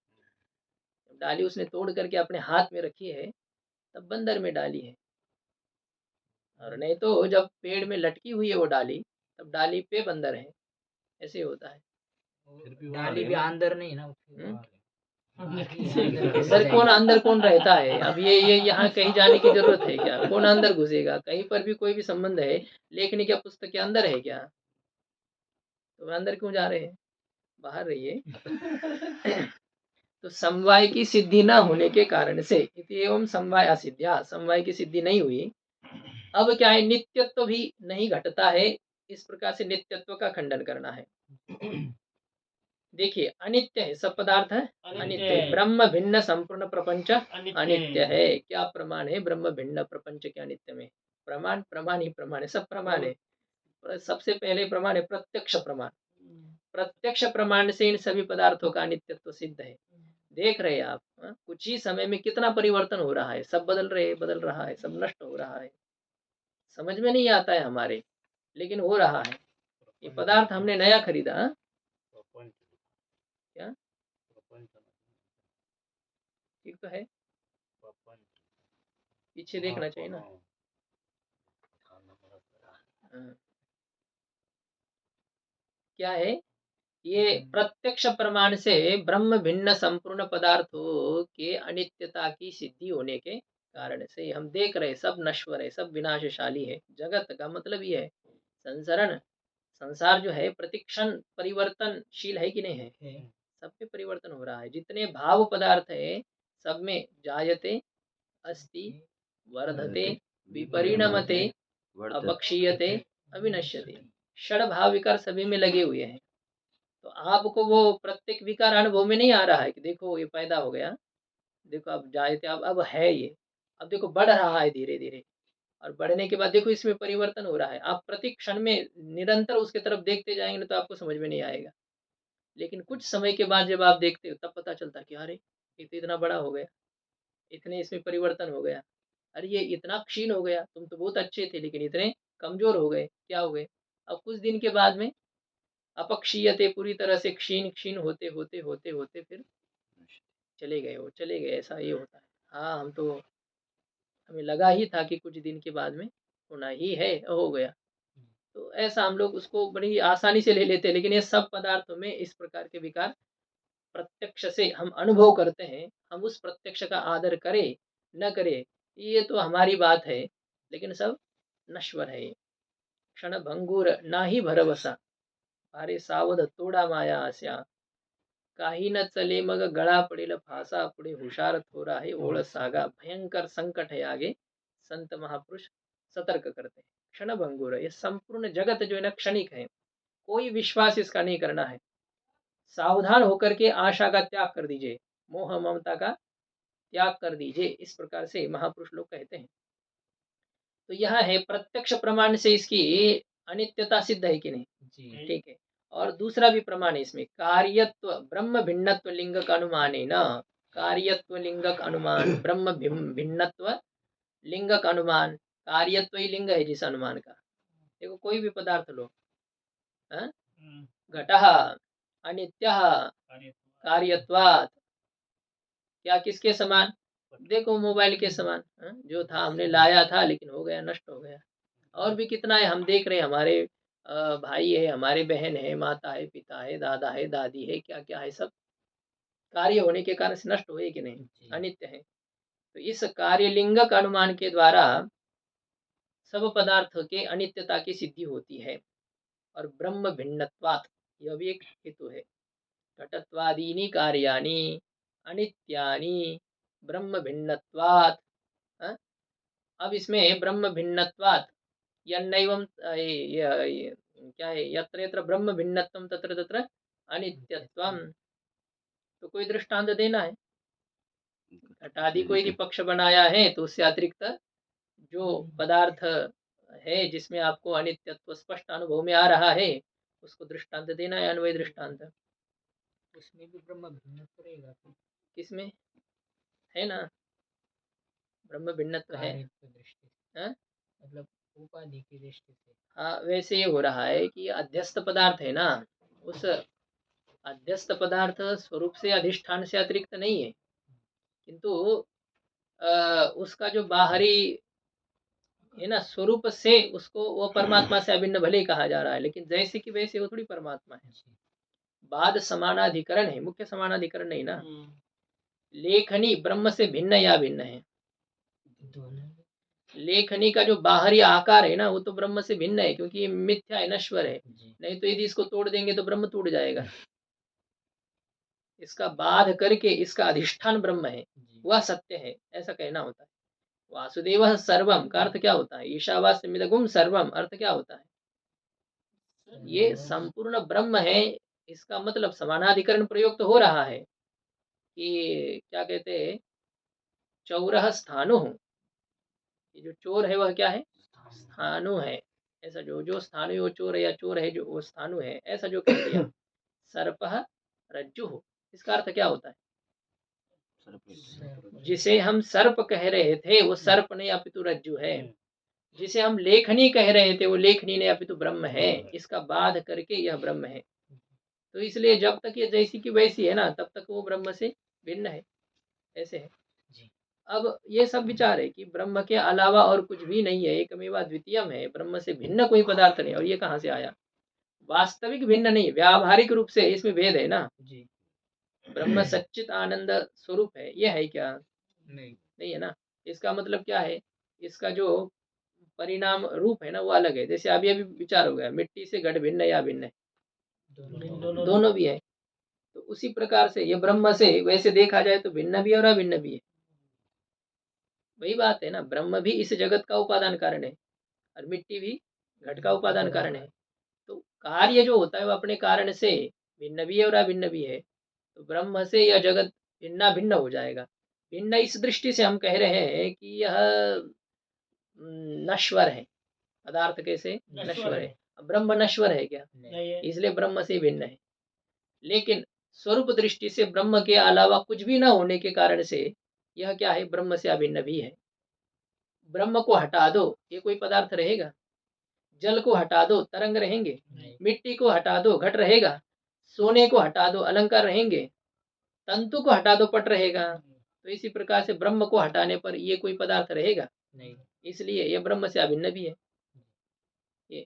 डाली उसने तोड़ करके अपने हाथ में रखी है, तब बंदर में डाली है। और नहीं तो जब पेड़ में लटकी हुई है वो डाली, तब डाली पे बंदर है, ऐसे होता है। डाली भी अंदर नहीं ना, हम्म? अंदर कैसे अंदर कौन, जाएगी? अंदर कौन रहता है? अब ये यहाँ कहीं जाने की जरूरत है क्या? कौन अंदर घुसेगा? कहीं पर भी कोई भी संबंध है, लेखनी क्या पुस्तक के अंदर है क्या? तो अंदर क्यों जा रहे हैं? बाहर रहिए। तो समवाय की सिद्धि न होने के कारण से इति एवं समवाय असिद्ध्या, समवाय की सिद्धि नहीं हुई। अब क्या है, नित्यत्व भी नहीं घटता है, इस प्रकार से नित्यत्व का खंडन करना है। देखिए अनित्य है, सब पदार्थ है अनित्य है, ब्रह्म भिन्न संपूर्ण प्रपंच अनित्य है। क्या प्रमाण है ब्रह्म भिन्न प्रपंच के अनित्य में? प्रमाण, प्रमाण ही प्रमाण है, सब प्रमाण है। सबसे पहले प्रमाण है प्रत्यक्ष प्रमाण, प्रत्यक्ष प्रमाण से इन सभी पदार्थों का अनित्यत्व सिद्ध है। देख रहे हैं आप, कुछ ही समय में कितना परिवर्तन हो रहा है, सब बदल रहा है, सब नष्ट हो रहा है, समझ में नहीं आता है हमारे, लेकिन हो रहा है। ये पदार्थ हमने नया खरीदा, क्या ठीक तो है, पीछे देखना चाहिए ना। हाँ। क्या है, ये प्रत्यक्ष प्रमाण से ब्रह्म भिन्न संपूर्ण पदार्थों के अनित्यता की सिद्धि होने के कारण से हम देख रहे सब नश्वर है, सब विनाशशाली है। जगत का मतलब ये है, संसरण, संसार जो है प्रतिक्षण परिवर्तनशील है कि नहीं है? सब में परिवर्तन हो रहा है। जितने भाव पदार्थ है सब में जायते, अस्ति, वर्धते, विपरिणमते, अपक्षीयते, अविनश्यते, षड भाव विकार सभी में लगे हुए हैं। तो आपको वो प्रत्येक विकार अनुभव में नहीं आ रहा है कि देखो ये पैदा हो गया, देखो अब जायते, अब है ये, अब देखो बढ़ रहा है धीरे धीरे, और बढ़ने के बाद देखो इसमें परिवर्तन हो रहा है। आप प्रति क्षण में निरंतर उसके तरफ देखते जाएंगे तो आपको समझ में नहीं आएगा, लेकिन कुछ समय के बाद जब आप देखते हो तब पता चलता कि अरे ये तो इतना बड़ा हो गया, इतने इसमें परिवर्तन हो गया, अरे ये इतना क्षीण हो गया, तुम तो बहुत अच्छे थे लेकिन इतने कमजोर हो गए, क्या हो गए? अब कुछ दिन के बाद में अपक्षीयते, पूरी तरह से क्षीण क्षीण होते होते होते होते फिर चले गए, वो चले गए, ऐसा ये होता है। हाँ, हम तो, हमें लगा ही था कि कुछ दिन के बाद में होना ही है, हो गया। तो ऐसा हम लोग उसको बड़ी आसानी से ले लेते हैं, लेकिन ये सब पदार्थों में इस प्रकार के विकार प्रत्यक्ष से हम अनुभव करते हैं। हम उस प्रत्यक्ष का आदर करें न करें, ये तो हमारी बात है, लेकिन सब नश्वर है। क्षण भंगुर नाही भरवसा, अरे सावध तोडा माया आस्या, काही न चले मग गळा पडेल फासा, पुढे हुशार थोरा है ओळ सागा, भयंकर संकट है आगे संत महापुरुष सतर्क करते हैं। क्षण भंगुर, ये संपूर्ण जगत जो है ना क्षणिक है, कोई विश्वास इसका नहीं करना है। सावधान होकर के आशा का त्याग कर दीजिए, मोह ममता का त्याग कर दीजिए, इस प्रकार से महापुरुष लोग कहते हैं। तो यह है प्रत्यक्ष प्रमाण से इसकी अनित्यता सिद्ध है कि नहीं? जी ठीक है। और दूसरा भी प्रमाण है इसमें, कार्यत्व ब्रह्म भिन्नत्व लिंगक अनुमान है ना, कार्यत्व लिंगक अनुमान, ब्रह्म भिन्नत्व लिंगक अनुमान, कार्यत्व ही लिंग है जिस अनुमान का। देखो कोई भी पदार्थ लो, हाँ? घटः अनित्यः कार्यत्वात्, क्या किसके समान? देखो मोबाइल के समान, हाँ? जो था हमने लाया था लेकिन हो गया, नष्ट हो गया। और भी कितना है, हम देख रहे हैं, हमारे भाई है, हमारे बहन है, माता है, पिता है, दादा है, दादी है, क्या क्या है, सब कार्य होने के कारण से नष्ट हुए कि नहीं? जी अनित्य है। तो इस कार्यलिंगक अनुमान के द्वारा सब पदार्थ के अनित्यता की सिद्धि होती है। और ब्रह्म भिन्नत्वात्, यह भी एक हेतु है। घटत्वादीनि कार्याणि अनित्यानि ब्रह्म भिन्नत्वात्, हाँ? अब इसमें ब्रह्म भिन्नत्वात् यन्नैवं क्या है, यत्र यत्र ब्रह्म भिन्नत्वं तत्र तत्र अनित्यत्वम, तो कोई दृष्टांत देना है। घटादि को यदि पक्ष बनाया है तो उससे अतिरिक्त जो पदार्थ है जिसमें आपको अनित्यत्व स्पष्ट अनुभव में आ रहा है, उसको दृष्टांत देना है, अन्वय दृष्टांत। उसमें भी ब्रह्म भिन्नत्व रहेगा फिर? किसमें है ना, ब्रह्म भिन्नत्व है। कार्यत्व दृष्टि से, हाँ? मतलब उपाधि की दृष्टि से। हाँ, वैसे ये हो रहा है कि अध्यस्त पदार्थ है ना, उस अध्यस्त पदार्थ स्वरूप से अधिष्ठान से अतिरिक्त नहीं है, किंतु उसका जो बाहरी है ना स्वरूप से, उसको वो परमात्मा से अभिन्न भले ही कहा जा रहा है, लेकिन जैसे कि वैसे वो थोड़ी परमात्मा है। जी बाद समानाधिकरण है, मुख्य समानाधिकरण नहीं ना। लेखनी ब्रह्म से भिन्न या भिन्न है। दोनों लेखनी का जो बाहरी आकार है ना, वो तो ब्रह्म से भिन्न है, क्योंकि ये मिथ्या है, नश्वर है। जी नहीं तो यदि इसको तोड़ देंगे तो ब्रह्म टूट जाएगा। इसका बाध करके इसका अधिष्ठान ब्रह्म है, जी वह सत्य है, ऐसा कहना होता है। वासुदेव सर्वम का अर्थ क्या होता है? ईशावास्यमिदगुम सर्वम अर्थ क्या होता है? ये संपूर्ण ब्रह्म है, इसका मतलब समानाधिकरण प्रयोग तो हो रहा है कि क्या कहते हैं, चौरह स्थानु, ये जो चोर है वह क्या है? स्थानु है। ऐसा जो जो स्थानु है वो चोर है, या चोर है जो वो स्थानु है, ऐसा जो कह दिया। सर्पः रज्जु, इसका अर्थ क्या होता है? जिसे हम सर्प कह रहे थे वो सर्प नहीं अपितु रज्जु है। जिसे हम लेखनी कह रहे थे वो लेखनी नहीं अपितु ब्रह्म है। इसका बाध करके यह ब्रह्म है। तो इसलिए जब तक ये जैसी की वैसी है ना, तब तक वो ब्रह्म से भिन्न है, ऐसे है। जी अब ये सब विचार है कि ब्रह्म के अलावा और कुछ भी नहीं है, एकमेवा द्वितीयम है, ब्रह्म से भिन्न कोई पदार्थ नहीं। और ये कहाँ से आया? वास्तविक भिन्न नहीं, व्यावहारिक रूप से इसमें भेद है ना। जी ब्रह्म सच्चित आनंद स्वरूप है, यह है क्या? नहीं नहीं है ना। इसका मतलब क्या है? इसका जो परिणाम रूप है ना वो अलग है। जैसे अभी अभी विचार हो गया, मिट्टी से घट भिन्न या भिन्न है? दोनों भी है। तो उसी प्रकार से ये ब्रह्म से वैसे देखा जाए तो भिन्न भी है और अभिन्न भी है। वही बात है ना, ब्रह्म भी इस जगत का उपादान कारण है और मिट्टी भी घट का उपादान कारण है। तो कार्य जो होता है वो अपने कारण से भिन्न भी है और अभिन्न भी है। तो ब्रह्म से यह जगत भिन्न भिन्न हो जाएगा। भिन्न इस दृष्टि से हम कह रहे हैं कि यह नश्वर है। पदार्थ कैसे नश्वर है? ब्रह्म नश्वर है क्या? इसलिए ब्रह्म से भिन्न है। लेकिन स्वरूप दृष्टि से ब्रह्म के अलावा कुछ भी न होने के कारण से यह क्या है? ब्रह्म से अभिन्न भी है। ब्रह्म को हटा दो, ये कोई पदार्थ रहेगा? जल को हटा दो, तरंग रहेंगे? मिट्टी को हटा दो, घट रहेगा? सोने को हटा दो, अलंकार रहेंगे? तंतु को हटा दो, पट रहेगा? तो इसी प्रकार से ब्रह्म को हटाने पर ये कोई पदार्थ रहेगा? नहीं इसलिए ये ब्रह्म से अभिन्न भी है। ये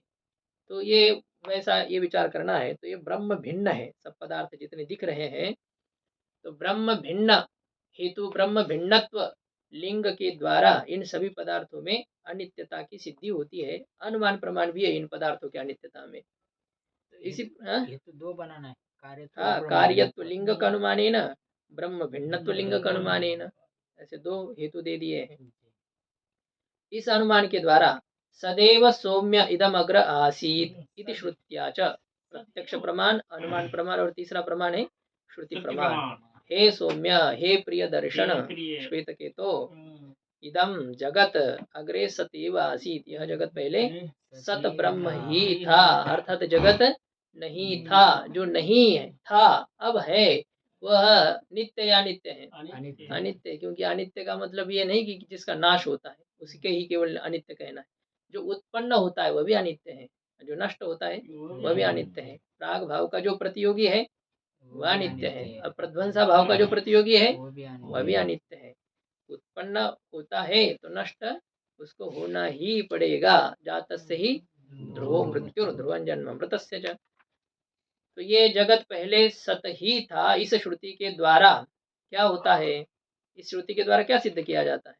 तो ये वैसा ये विचार करना है। तो ये ब्रह्म भिन्न है, सब पदार्थ जितने दिख रहे हैं तो ब्रह्म भिन्न हेतु ब्रह्म भिन्नत्व लिंग के द्वारा इन सभी पदार्थों में अनित्यता की सिद्धि होती है। अनुमान प्रमाण भी है इन पदार्थों की अनित्यता में। इसी ये तो दो बनाना है, कार्यत्व और हाँ, ब्रह्म कार्यत्व भिन्नत्व। लिंग का अनुमान है ना, ब्रह्म भिन्नत्व लिंग का अनुमान है ना, ऐसे दो हेतु दे दिए हैं। इस अनुमान के द्वारा सदैव सौम्य इदम अग्र आसीत इति श्रुत्या च, प्रत्यक्ष प्रमाण, अनुमान प्रमाण और तीसरा प्रमाण है श्रुति प्रमाण। हे सौम्य, हे प्रिय दर्शन श्वेत के तो इदम जगत अग्रे सतैव आसीत, यह जगत पहले सत ब्रह्म ही था, अर्थात जगत नहीं था, जो नहीं है था अब है, वह नित्य या अनित्य है? अनित्य, क्योंकि अनित्य का मतलब ये नहीं कि जिसका नाश होता है उसके ही केवल अनित्य कहना है। जो उत्पन्न होता है वह भी अनित्य है, जो नष्ट होता है वह भी अनित्य है। प्राग भाव का जो प्रतियोगी है वह अनित्य है, और प्रध्वंसा भाव का जो प्रतियोगी है वह भी अनित्य है। उत्पन्न होता है तो नष्ट उसको होना ही पड़ेगा। जातस्य ही ध्रुवो मृत्यु ध्रुवं जन्म मृतस्य च। तो ये जगत पहले सत ही था, इस श्रुति के द्वारा क्या होता है, इस श्रुति के द्वारा क्या सिद्ध किया जाता है?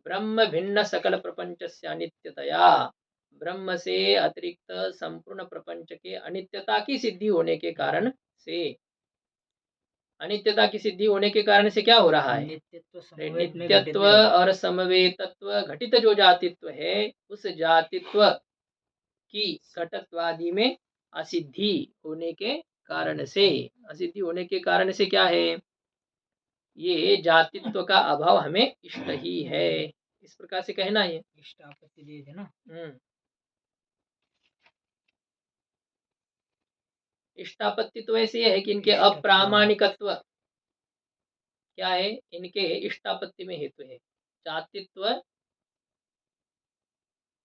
ब्रह्म भिन्न सकल प्रपंच से अनित्यतया, ब्रह्म से अतिरिक्त संपूर्ण प्रपंच के अनित्यता की सिद्धि होने के कारण से, अनित्यता की सिद्धि होने के कारण से क्या हो रहा है? नित्यत्व और समवेतत्व घटित जो जातित्व है उस जातित्व की घटत्वादि में असिद्धि होने के कारण से, असिद्धि होने के कारण से क्या है, ये जातित्व का अभाव हमें इष्ट ही है, इस प्रकार से कहना है। इष्ट आपत्ति दिए थे ना। इष्टापत्ति तो ऐसे है कि इनके अप्रामाणिकत्व क्या है, इनके इष्टापत्ति में हेतु है जातित्व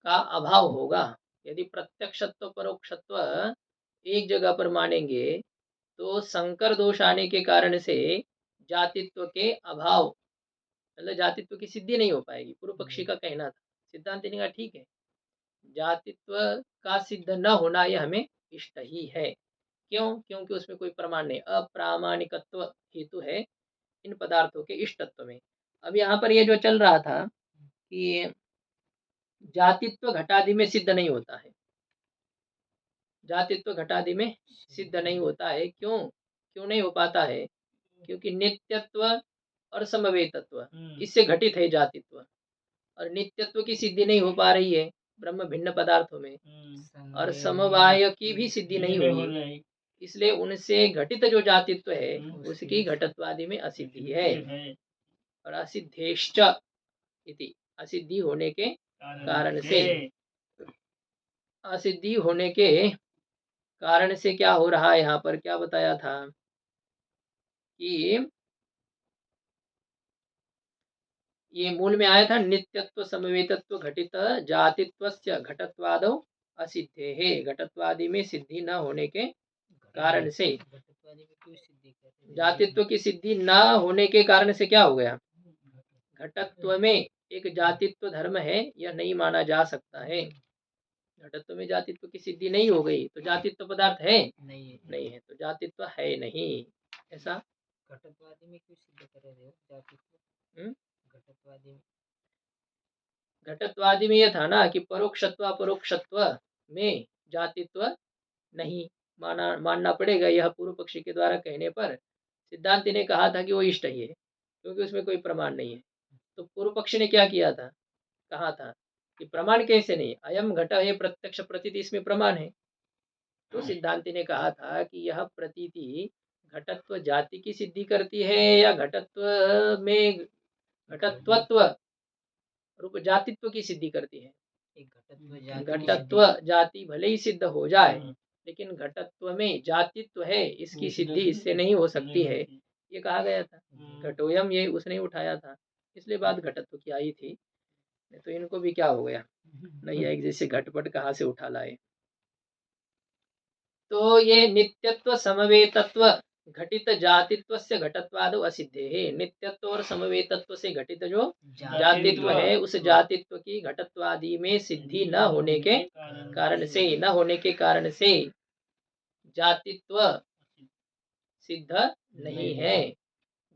का अभाव होगा। यदि प्रत्यक्षत्व परोक्षत्व एक जगह पर मानेंगे तो संकर दोष आने के कारण से जातित्व के अभाव, मतलब जातित्व की सिद्धि नहीं हो पाएगी, पूर्व पक्षी का कहना था। सिद्धांत ने कहा ठीक है, जातित्व का सिद्ध न होना यह हमें इष्ट ही है। क्यों? क्योंकि उसमें कोई प्रमाण नहीं, अप्रामाणिकत्व हेतु है इन पदार्थों के इष्टत्व में। अब यहाँ पर ये जो चल रहा था कि जातित्व घटादि में सिद्ध नहीं होता है, जातित्व घटादि में सिद्ध नहीं होता है। क्यों क्यों नहीं हो पाता है? क्योंकि नित्यत्व और समवेतत्व इससे घटित है जातित्व, और नित्यत्व की सिद्धि नहीं हो पा रही है ब्रह्म भिन्न पदार्थों में, और समवाय की भी सिद्धि नहीं हुई, इसलिए उनसे घटित जो जातित्व है उसकी घटत्वादि में असिद्धि है। और असिद्धेश्च इति, असिद्धि होने के कारण से, असिद्धि होने के कारण से क्या हो रहा है, यहाँ पर क्या बताया था कि ये मूल में आया था नित्यत्व समवेतत्व घटित जातित्वस्य घटत्वादौ असिद्धे है, घटत्वादि में सिद्धि न होने के कारण से, जातित्व की सिद्धि न होने के कारण से क्या हो गया, घटत्व में एक जातित्व धर्म है यह नहीं माना जा सकता है। घटत्व में जातित्व की सिद्धि नहीं हो गई तो जातित्व पदार्थ है नहीं है, तो जातित्व है नहीं, ऐसा। घटत्वादि में क्यों सिद्ध कर रहे हो जातित्व? घटत्वादि में, घटत्वादि में यह था ना कि परोक्षत्व अपरोक्षत्व में जातित्व नहीं मानना पड़ेगा, यह पूर्व पक्षी के द्वारा कहने पर सिद्धांत ने कहा था कि वो इष्ट ही है क्योंकि उसमें कोई प्रमाण नहीं है। तो पूर्व पक्षी ने क्या किया था, कहा था कि प्रमाण कैसे नहीं, अयम घट है प्रत्यक्ष प्रतीति, इसमें प्रमाण है। तो सिद्धांति ने कहा था कि यह प्रतीति घटत्व जाति की सिद्धि करती है या घटत्व में घटत्वत्व रूप जातित्व की सिद्धि करती है। घटत्व जाति भले ही सिद्ध हो जाए लेकिन घटत्व में जातित्व है इसकी सिद्धि इससे नहीं हो सकती है, ये कहा गया था। घटोयम ये उसने उठाया था, इसलिए बात घटत्व की आई थी। तो इनको भी क्या हो गया, नहीं है जैसे घटपट कहाँ से उठा लाए। तो ये नित्यत्व समवेतत्व घटित जातित्वस्य घटत्वादो असिद्धेः, नित्यत्व और समवेतत्व से घटित जो जातित्व है उस जातित्व की घटत्वादि में सिद्धि न होने के कारण से जातित्व सिद्ध नहीं है।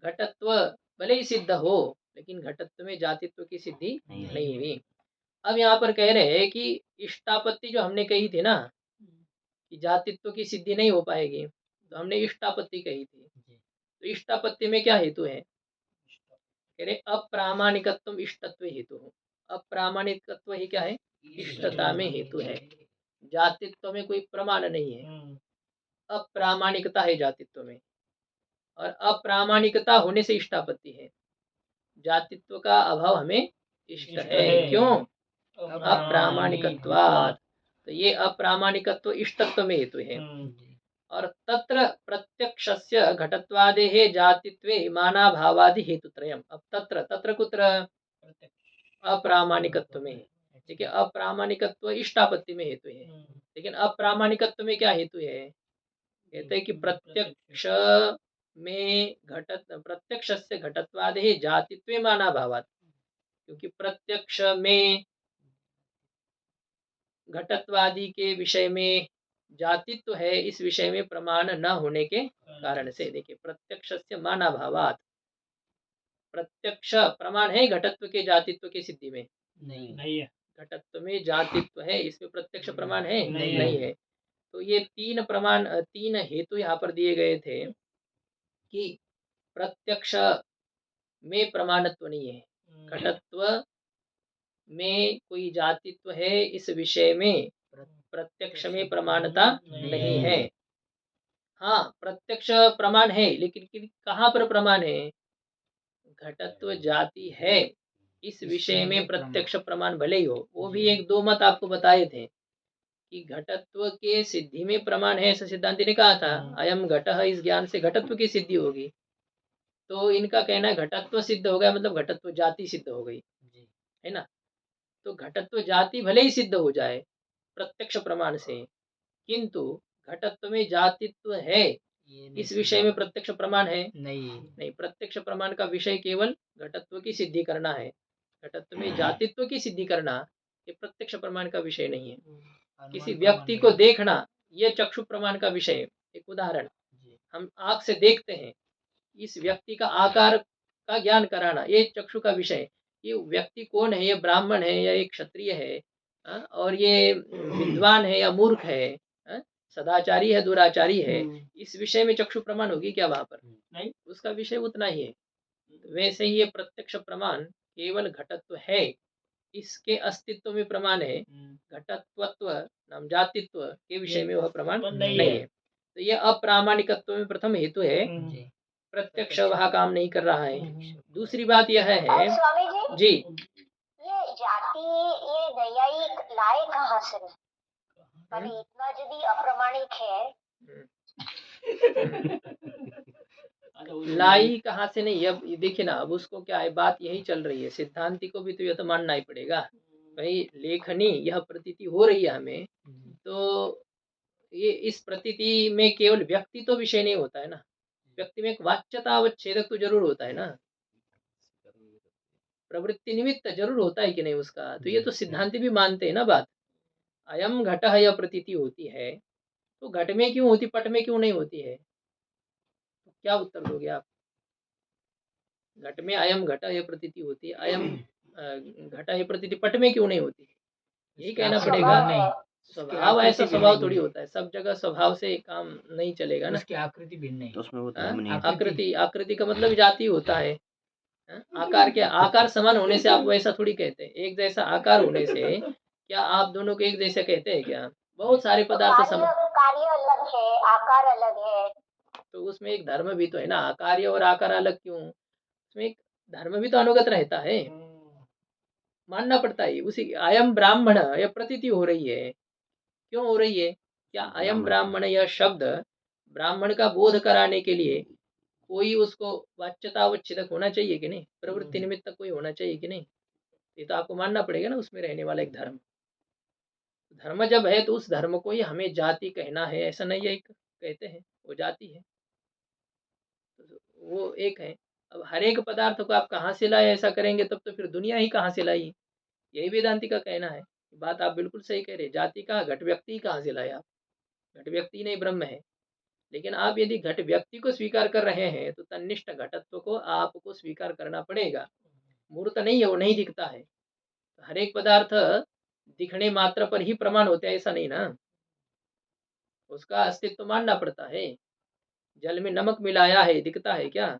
घटत्व भले ही सिद्ध हो लेकिन घटत्व में जातित्व की सिद्धि नहीं हुई। अब यहाँ पर कह रहे हैं कि इष्टापत्ति जो हमने कही थी ना कि जातित्व की सिद्धि नहीं हो पाएगी, तो हमने इष्टापत्ति कही थी। तो इष्टापत्ति में क्या हेतु है? कह रहे अप्रामाणिकत्व इष्टत्व हेतु हो। अप्रामाणिकत्व ही क्या है? इष्टता में हेतु है। जातित्व में कोई प्रमाण नहीं है, अप्रामाणिकता है जातित्व में, और अप्रामाणिकता होने से इष्टापत्ति है। जातित्व का अभाव हमें इष्ट है। क्यों? अप्रामाणिकत्वात्। तो ये अप्रामाणिकत्व इष्टत्व में हेतु है। और तत्र प्रत्यक्षस्य घटत्वादेः जातित्वे मानाभावादि हेतुत्रयम्। अब तत्र कुत्र? अप्रामाणिकत्व में। ठीक है, अप्रामाणिकत्व इष्टापत्ति में हेतु है, लेकिन अप्रामाणिकत्व में क्या हेतु है? कहते हैं कि प्रत्यक्ष में प्रत्यक्षस्य घटत्वादेः जातित्वे मानाभावात्, क्योंकि प्रत्यक्ष में घटत्वादि के विषय में जातित्व है, इस विषय में प्रमाण न होने के कारण से। देखिए, प्रत्यक्षस्य मानाभावात्, प्रत्यक्ष प्रमाण है घटत्व के जातित्व की सिद्धि में? नहीं है। घटत्व में जातित्व है, इसमें प्रत्यक्ष प्रमाण है? नहीं है। तो ये तीन हेतु यहाँ पर दिए गए थे कि प्रत्यक्ष में प्रमाणत्व नहीं है, घटत्व में कोई जातित्व है, इस विषय में प्रत्यक्ष में प्रमाणता नहीं है। हाँ, प्रत्यक्ष प्रमाण है, लेकिन कहाँ पर प्रमाण है? घटत्व जाति है, इस विषय में प्रत्यक्ष प्रमाण भले ही हो। वो भी एक दो मत आपको बताए थे कि घटत्व के सिद्धि में प्रमाण है, ऐसा सिद्धांति ने कहा था। अयम घटः, इस ज्ञान से घटत्व की सिद्धि होगी। तो इनका कहना है घटत्व सिद्ध हो गया मतलब घटत्व जाति सिद्ध हो गई, है ना। तो घटत्व जाति भले ही सिद्ध हो जाए प्रत्यक्ष प्रमाण से, किंतु घटत्व में जातित्व है, इस विषय में प्रत्यक्ष प्रमाण है? नहीं। प्रत्यक्ष प्रमाण का विषय केवल घटत्व की सिद्धि करना है। घटत्व में जातित्व की सिद्धि करना ये प्रत्यक्ष प्रमाण का विषय नहीं है। किसी व्यक्ति को देखना, ये चक्षु प्रमाण का विषय है। एक उदाहरण, हम आंख से देखते हैं, इस व्यक्ति का आकार का ज्ञान कराना ये चक्षु का विषय। ये व्यक्ति कौन है, ये ब्राह्मण है या एक क्षत्रिय है, और ये विद्वान है या मूर्ख है, सदाचारी है दुराचारी है, इस विषय में चक्षु प्रमाण होगी क्या वहां पर? नहीं, उसका विषय उतना ही है। वैसे ही ये प्रत्यक्ष प्रमाण केवल घटत्व है, इसके अस्तित्व में प्रमाण है, घटत्वत्व नाम जातित्व के विषय में वह प्रमाण नहीं है। तो ये अप्रामाणिकत्व में प्रथम हेतु है, प्रत्यक्ष वह काम नहीं कर रहा है। दूसरी बात यह है स्वामी जी, ये जाति ये न्यायिक लाए कहाँ से? अरे इतना यदि अप्रामाणिक है लाई कहाँ से नहीं। अब देखिए ना, अब उसको क्या है, बात यही चल रही है, सिद्धांति को भी तो यह तो मानना ही पड़ेगा भाई। लेखनी यह प्रतीति हो रही है हमें, तो ये इस प्रतीति में केवल व्यक्ति तो विषय नहीं होता है ना, व्यक्ति में एक वाच्यता अवच्छेदक तो जरूर होता है ना, प्रवृत्ति निमित्त जरूर होता है कि नहीं उसका। तो ये तो सिद्धांति भी मानते हैं ना बात। अयम घटः यह प्रतीति होती है, तो घट में क्यों होती, पट में क्यों नहीं होती है? तो क्या उत्तर दोगे आप? घट में अयम घटः यह प्रतीति होती है, अयम घटः यह प्रतीति पट में क्यों नहीं होती? यही कहना पड़ेगा। स्वभाव ऐसा स्वभाव थोड़ी होता है, सब जगह स्वभाव से काम नहीं चलेगा ना। उसकी आकृति भिन्न है, तो उसमें वो धर्म नहीं है। आकृति का मतलब जाति होता है। आकार क्या, आकार समान होने से आप वैसा थोड़ी कहते हैं। एक जैसा आकार होने से क्या आप दोनों को एक जैसा कहते हैं क्या? बहुत सारे पदार्थ समान, कार्य अलग है, आकार अलग है, तो उसमें एक धर्म भी तो है ना। कार्य और आकार अलग क्यों? उसमें एक धर्म भी तो अनुगत रहता है, मानना पड़ता है। उसी अयम ब्राह्मण यह प्रतीति हो रही है, क्यों हो रही है? क्या अयम ब्राह्मण यह शब्द ब्राह्मण का बोध कराने के लिए कोई उसको वाच्यता अवच्छेदक होना चाहिए कि नहीं? प्रवृत्ति निमित्त कोई होना चाहिए कि नहीं? ये तो आपको मानना पड़ेगा ना, उसमें रहने वाला एक धर्म। धर्म जब है तो उस धर्म को ही हमें जाति कहना है, ऐसा नहीं है कहते हैं वो जाति है। वो एक है। अब हर एक पदार्थ को आप कहाँ से लाए ऐसा करेंगे तब तो फिर दुनिया ही कहाँ से लाई, यही वेदांति का कहना है। बात आप बिल्कुल सही कह रहे हैं, जाति का घट व्यक्ति कहाँ से लाए आप, घट व्यक्ति नहीं ब्रह्म है। लेकिन आप यदि घट व्यक्ति को स्वीकार कर रहे हैं तो तन्निष्ठ घटत्व को आपको स्वीकार करना पड़ेगा। मूर्त नहीं है, वो नहीं दिखता है। हर एक पदार्थ दिखने मात्र पर ही प्रमाण होते हैं ऐसा नहीं ना, उसका अस्तित्व मानना पड़ता है। जल में नमक मिलाया है, दिखता है क्या,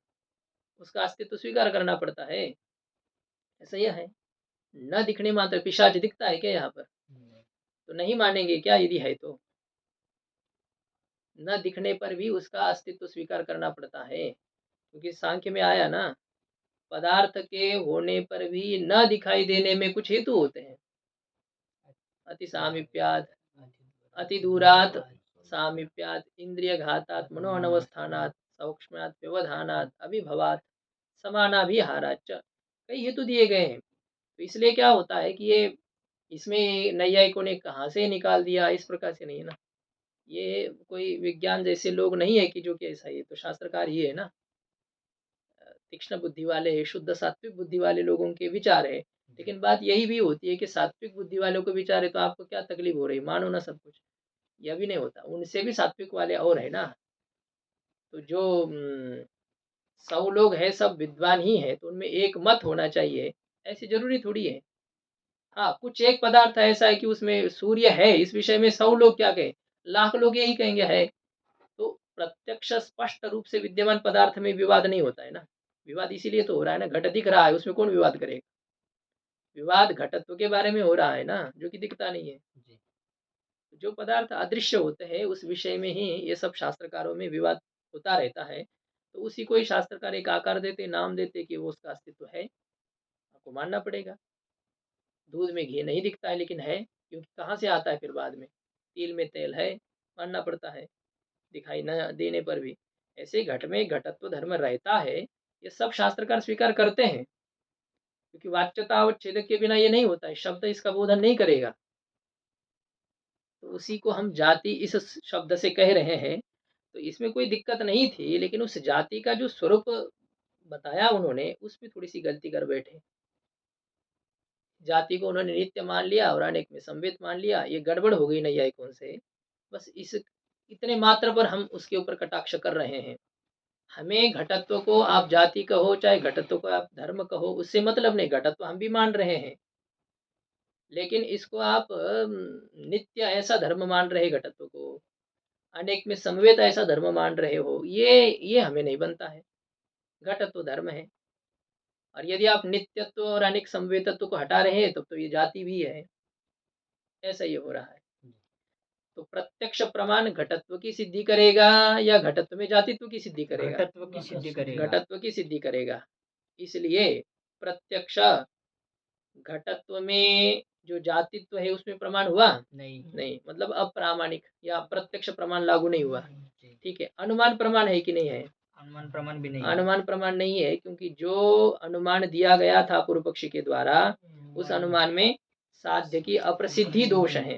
उसका अस्तित्व स्वीकार करना पड़ता है। ऐसा यह है, न दिखने मात्र पिशाच दिखता है क्या यहाँ पर, तो नहीं मानेंगे क्या यदि है तो। न दिखने पर भी उसका अस्तित्व स्वीकार करना पड़ता है, क्योंकि सांख्य में आया ना, पदार्थ के होने पर भी न दिखाई देने में कुछ हेतु होते हैं। अति सामीप्यात, अति दूरात सामीप्यात, इंद्रिय घातात, मनोअनवस्थानात, सौक्ष्म्यात, व्यवधानात, अभिभवात, समानाभिहाराच, कई हेतु दिए गए हैं। तो इसलिए क्या होता है कि ये इसमें नैयायिकों ने कहाँ से निकाल दिया, इस प्रकार से नहीं है ना। ये कोई विज्ञान जैसे लोग नहीं है कि जो कि ऐसा, ये तो शास्त्रकार ही है ना, तीक्ष्ण बुद्धि वाले, शुद्ध सात्विक बुद्धि वाले लोगों के विचार है। लेकिन बात यही भी होती है कि सात्विक बुद्धि वालों को विचार है तो आपको क्या तकलीफ हो रही, मानो ना सब कुछ, यह भी नहीं होता। उनसे भी सात्विक वाले और है ना। तो जो 100 लोग हैं सब विद्वान ही है तो उनमें एक मत होना चाहिए, ऐसी जरूरी थोड़ी है। हाँ, कुछ एक पदार्थ ऐसा है कि उसमें सूर्य है, इस विषय में 100 लोग क्या कहें, लाख लोग यही कहेंगे है। तो प्रत्यक्ष स्पष्ट रूप से विद्यमान पदार्थ में विवाद नहीं होता है ना। विवाद इसीलिए तो हो रहा है ना, घट दिख रहा है, उसमें कौन विवाद करेगा। विवाद घटत्व के बारे में हो रहा है ना, जो कि दिखता नहीं है। जो पदार्थ अदृश्य होते हैं उस विषय में ही ये सब शास्त्रकारों में विवाद होता रहता है। तो उसी को ही शास्त्रकार एक आकार देते, नाम देते कि वो उसका अस्तित्व है, आपको मानना पड़ेगा। दूध में घी नहीं दिखता है लेकिन है, क्योंकि कहाँ से आता है फिर बाद में, तिल में तेल है, मानना पड़ता है दिखाई न देने पर भी। ऐसे घट में घटत्व धर्म रहता है, ये सब शास्त्रकार स्वीकार करते हैं, क्योंकि वाच्यता और छेदक के बिना ये नहीं होता है, शब्द इसका बोधन नहीं करेगा। तो उसी को हम जाति इस शब्द से कह रहे हैं। तो इसमें कोई दिक्कत नहीं थी, लेकिन उस जाति का जो स्वरूप बताया उन्होंने उसमें थोड़ी सी गलती कर बैठे। जाति को उन्होंने नित्य मान लिया और अनेक में संवेद मान लिया, ये गड़बड़ हो गई नैयायिकों से। बस इस इतने मात्र पर हम उसके ऊपर कटाक्ष कर रहे हैं। हमें घटत्व को आप जाति कहो चाहे घटत्व को आप धर्म कहो, उससे मतलब नहीं, घटत्व हम भी मान रहे हैं, लेकिन इसको आप नित्य ऐसा धर्म मान रहे घटत्व को, अनेक में समवेत ऐसा धर्म मान रहे हो, ये हमें नहीं बनता है। घटत्व धर्म है, और यदि आप नित्यत्व और अनेक समवेतत्व को हटा रहे हैं तब तो ये जाति भी है। ऐसा ये हो रहा है। तो प्रत्यक्ष प्रमाण घटत्व की सिद्धि करेगा या घटत्व में जातित्व की सिद्धि करेगा, घटत्व की सिद्धि करेगा। घटत्व की सिद्धि करेगा। इसलिए प्रत्यक्ष घटत्व में जो जातित्व है उसमें प्रमाण हुआ नहीं, मतलब अप्रामाणिक या प्रत्यक्ष प्रमाण लागू नहीं हुआ। ठीक है, अनुमान प्रमाण है कि नहीं है, अनुमान प्रमाण भी नहीं, अनुमान प्रमाण नहीं है, क्योंकि जो अनुमान दिया गया था पूर्व पक्षी के द्वारा उस अनुमान में साध्य की अप्रसिद्धि दोष है।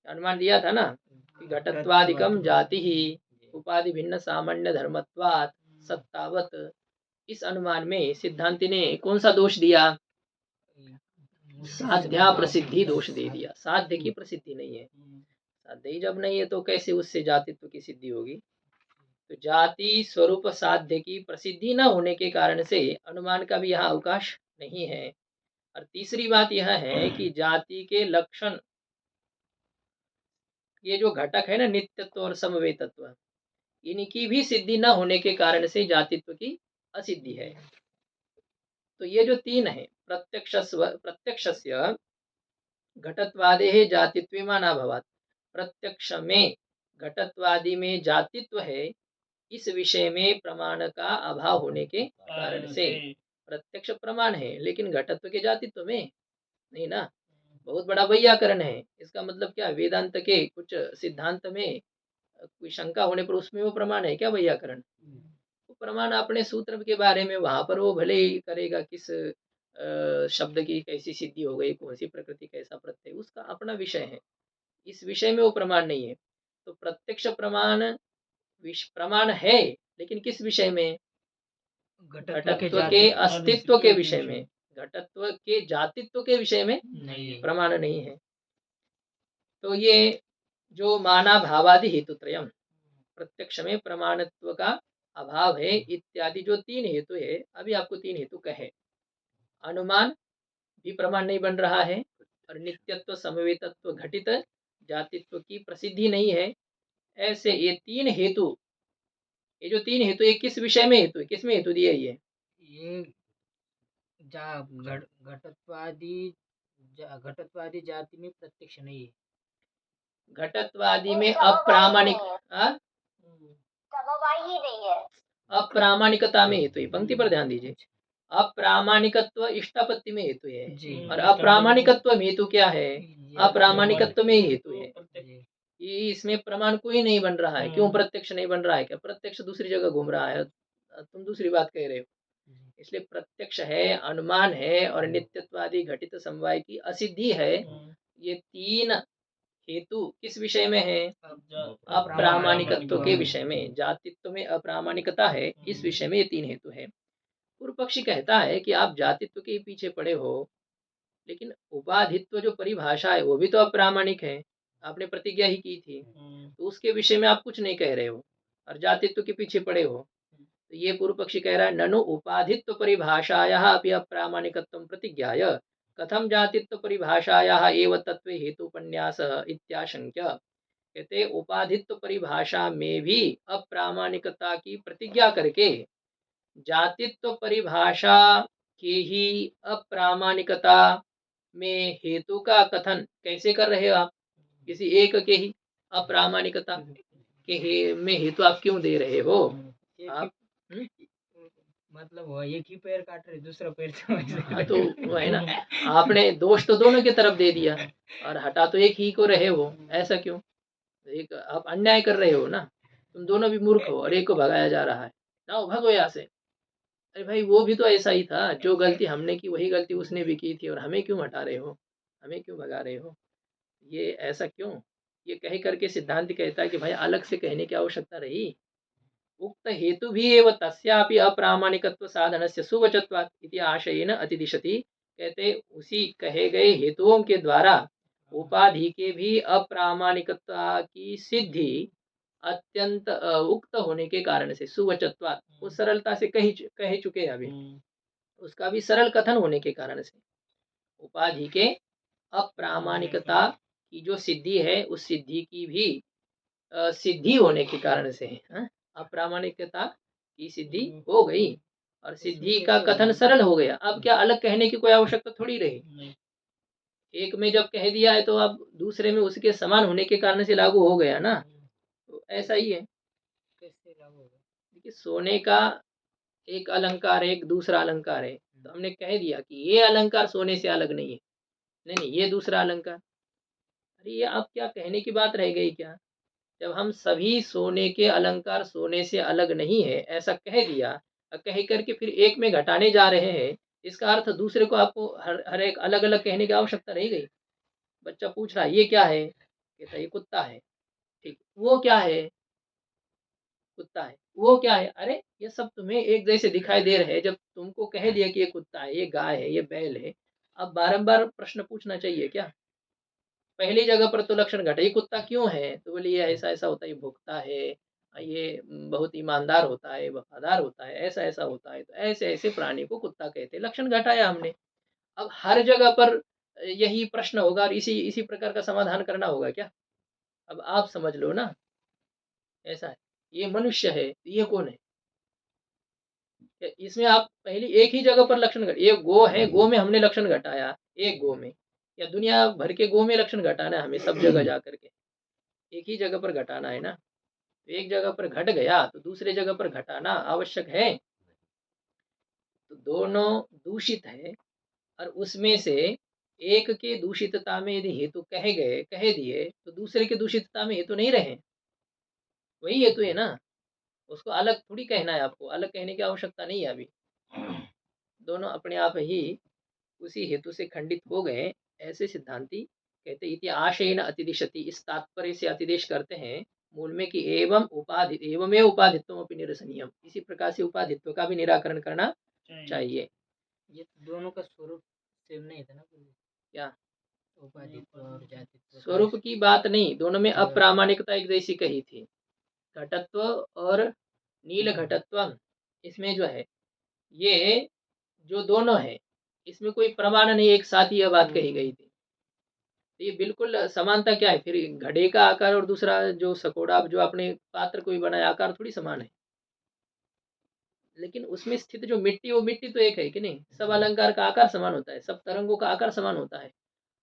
अनुमान दिया था ना कि घटत्वादिकम जाति ही उपाधि भिन्न सामान्य धर्मत्वात् सत्तावत, इस अनुमान में सिद्धांति ने कौन सा दोष दिया, साध्या प्रसिद्धि दोष दे दिया। साध्य की प्रसिद्धि नहीं है, साध्य ही जब नहीं है तो कैसे उससे जातित्व की सिद्धि होगी। तो जाति स्वरूप साध्य की प्रसिद्धि न होने के कारण से अनुमान का भी यहाँ अवकाश नहीं है। और तीसरी बात यह है कि जाति के लक्षण, ये जो घटक है ना नित्यत्व और समवेतत्व, इनकी भी सिद्धि न होने के कारण से जातित्व की असिद्धि है। तो ये जो तीन है, प्रत्यक्षस्य घटत्वादे जातित्व माना भवात, प्रत्यक्ष में घटत्वादि में जातित्व है, इस विषय में प्रमाण का अभाव होने के कारण से प्रत्यक्ष प्रमाण है लेकिन घटत्व के जातित्व में नहीं ना। बहुत बड़ा वैयाकरण है, इसका मतलब क्या, वेदांत के कुछ सिद्धांत में कोई शंका होने पर उसमें वो प्रमाण है क्या वैयाकरण। तो प्रमाण अपने सूत्र के बारे में वहां पर वो भले ही करेगा, किस शब्द की कैसी सिद्धि हो गई, कौन सी प्रकृति कैसा प्रत्यय, उसका अपना विषय है, इस विषय में वो प्रमाण नहीं है। तो प्रत्यक्ष प्रमाण प्रमाण है, लेकिन किस विषय में? घटत्व के घटत्व जाति के अस्तित्व के विषय में, घटत्व के जातित्व के विषय में नहीं है। प्रमाण नहीं है। तो ये जो माना भावादि हेतुत्रयम, प्रत्यक्ष में प्रमाणत्व का अभाव है इत्यादि जो 3 हेतु है, अभी आपको 3 हेतु कहे। अनुमान भी प्रमाण नहीं बन रहा है, और नित्यत्व, समवेतत्व, घटित जातित्व की प्रसिद्धि नहीं है। ऐसे ये 3 हेतु, ये जो 3 हेतु, ये किस विषय में हेतु है, किस में हेतु दिया ये? ये घटत्वादि जाति में प्रत्यक्ष नहीं है। घटत्वादि में ये समवाय अप्रामाणिक, नहीं है। हाँ? समवाय ही नहीं है। अप्रामाणिकता में हेतु है, पंक्ति पर ध्यान दीजिए। अप्रामाणिकत्व इष्टापत्ति में हेतु है, जी। और अप्रामाणिकत्व में हेतु क्या है? ये अप्रामाणिकत्व में ही हेतु है। जी। ये इसमें प्रमाण कोई नहीं बन रहा है। क्यों प्रत्यक्ष नहीं बन रहा है? क्या प्रत्यक्ष दूसरी जगह घूम रहा है? तुम दूसरी बात कह रहे हो। इसलिए प्रत्यक्ष है, अनुमान है, और नित्यत्वादि घटित समवाय की असिद्धि है। ये 3 हेतु किस विषय में है? अप्रामाणिकत्व के विषय में, जातित्व में अप्रामाणिकता है, इस विषय में ये 3 हेतु है। पूर्व पक्षी कहता है कि आप जातित्व के पीछे पड़े हो, लेकिन उपाधित्व जो परिभाषा है वो भी तो अप्रामाणिक है, आपने प्रतिज्ञा ही की थी, तो उसके विषय में आप कुछ नहीं कह रहे हो और जातित्व के पीछे पड़े हो। तो ये पूर्व पक्षी कह रहा है ननु उपाधित्व परिभाषायाः अपि अप्रामाणिकत्वं प्रतिज्ञाय कथम जातित्व परिभाषायाः एव तत्वे हेतुपन्यासः इत्याशंक्य। कहते उपाधित्व परिभाषा में भी अप्रामाणिकता की प्रतिज्ञा करके जातित्व परिभाषा की ही अप्रामाणिकता में हेतु का कथन कैसे कर रहे हो आप? किसी एक के ही अप्रामाणिकता के में हेतु आप क्यों दे रहे हो? आप मतलब वो एक ही पैर काट रहे, दूसरा पैर तो हाँ, तो वो है ना, आपने दोष तो दोनों की तरफ दे दिया और हटा तो एक ही को रहे हो, ऐसा क्यों? एक आप अन्याय कर रहे हो ना, तुम दोनों भी मूर्ख हो और एक को भगाया जा रहा है, जाओ भागो यहाँ से। अरे भाई वो भी तो ऐसा ही था, जो गलती हमने की वही गलती उसने भी की थी, और हमें क्यों हटा रहे हो, हमें क्यों भगा रहे हो? ये ऐसा क्यों? ये कह करके सिद्धांत कहता है कि भाई अलग से कहने की आवश्यकता रही। उक्त हेतु भी एव तस्यापि अप्रामाणिकत्व साधनस्य सुवचत्वात् इति आशयेन अतिदिशति। कहते उसी कहे गए हेतुओं के द्वारा उपाधि के भी अप्रामाणिकता की सिद्धि अत्यंत उक्त होने के कारण से, सुवचत्वात् वो सरलता से कह चुके हैं अभी, उसका भी सरल कथन होने के कारण से उपाधि के अप्रामाणिकता की जो सिद्धि है उस सिद्धि की भी सिद्धि होने के कारण से, अप्रामाणिकता की सिद्धि हो गई और सिद्धि का कथन सरल हो गया। अब क्या अलग कहने की कोई आवश्यकता थोड़ी रही। एक में जब कह दिया है तो अब दूसरे में उसके समान होने के कारण से लागू हो गया ना, तो ऐसा ही है। कैसे लागू होगा? देखिए सोने का एक अलंकार है, एक दूसरा अलंकार है, तो हमने कह दिया कि ये अलंकार सोने से अलग नहीं है, नहीं नहीं ये दूसरा अलंकार। अरे ये अब क्या कहने की बात रह गई क्या? जब हम सभी सोने के अलंकार सोने से अलग नहीं है ऐसा कह दिया, कह करके फिर एक में घटाने जा रहे हैं, इसका अर्थ दूसरे को आपको हर एक अलग अलग कहने की आवश्यकता रह गई। बच्चा पूछ रहा है ये क्या है, कहता है ये कुत्ता है। ठीक, वो क्या है? कुत्ता है। वो क्या है? अरे ये सब तुम्हें एक जैसे दिखाई दे रहे हैं। जब तुमको कह दिया कि ये कुत्ता है, ये गाय है, ये बैल है, अब बारंबार प्रश्न पूछना चाहिए क्या? पहली जगह पर तो लक्षण घटा, ये कुत्ता क्यों है? तो बोले ये ऐसा ऐसा होता है, ये भूखता है, ये बहुत ईमानदार होता है, वफादार होता है, ऐसा ऐसा होता है, तो ऐसे ऐसे प्राणी को कुत्ता कहते हैं। लक्षण घटाया हमने। अब हर जगह पर यही प्रश्न होगा और इसी इसी प्रकार का समाधान करना होगा क्या? अब आप समझ लो ना, ऐसा है। ये मनुष्य है, ये कौन है? इसमें आप पहली एक ही जगह पर लक्षण घट, ये गो है, गो में हमने लक्षण घटाया एक गो में, या दुनिया भर के गो में लक्षण घटाना है हमें सब जगह जा करके? एक ही जगह पर घटाना है ना। तो एक जगह पर घट गया तो दूसरे जगह पर घटाना आवश्यक है। तो दोनों दूषित है और उसमें से एक के दूषितता में यदि हेतु कह दिए तो दूसरे के दूषितता में हेतु नहीं रहे, वही हेतु है ना। उसको अलग थोड़ी कहना है, आपको अलग कहने की आवश्यकता नहीं है अभी। दोनों अपने आप ही उसी हेतु से खंडित हो गए। ऐसे सिद्धांती कहते इति आशयेन अतिदिशति, इस तात्पर्य से अतिदेश करते हैं मूल में कि एवं उपाधि एवमेव उपाधित्वम अपि निरसनीयम, इसी प्रकार से उपाधित्व का भी निराकरण करना चाहिए। ये तो दोनों का स्वरूप सेम नहीं था ना पहले? क्या उपाधित्व और जातित्व का स्वरूप की बात नहीं, दोनों में जो- अप्रामाणिकता एक जैसी कही थी। घटत्व और नील घटत्व, इसमें जो है ये जो दोनों है इसमें कोई प्रमाण नहीं, एक साथ ही यह बात कही गई थी। तो ये बिल्कुल समानता क्या है फिर? घड़े का आकार और दूसरा जो सकोड़ा जो आपने पात्र को भी बनाया, आकार थोड़ी समान है। लेकिन उसमें स्थित जो मिट्टी, वो मिट्टी तो एक है कि नहीं? सब अलंकार का आकार समान होता है, सब तरंगों का आकार समान होता है।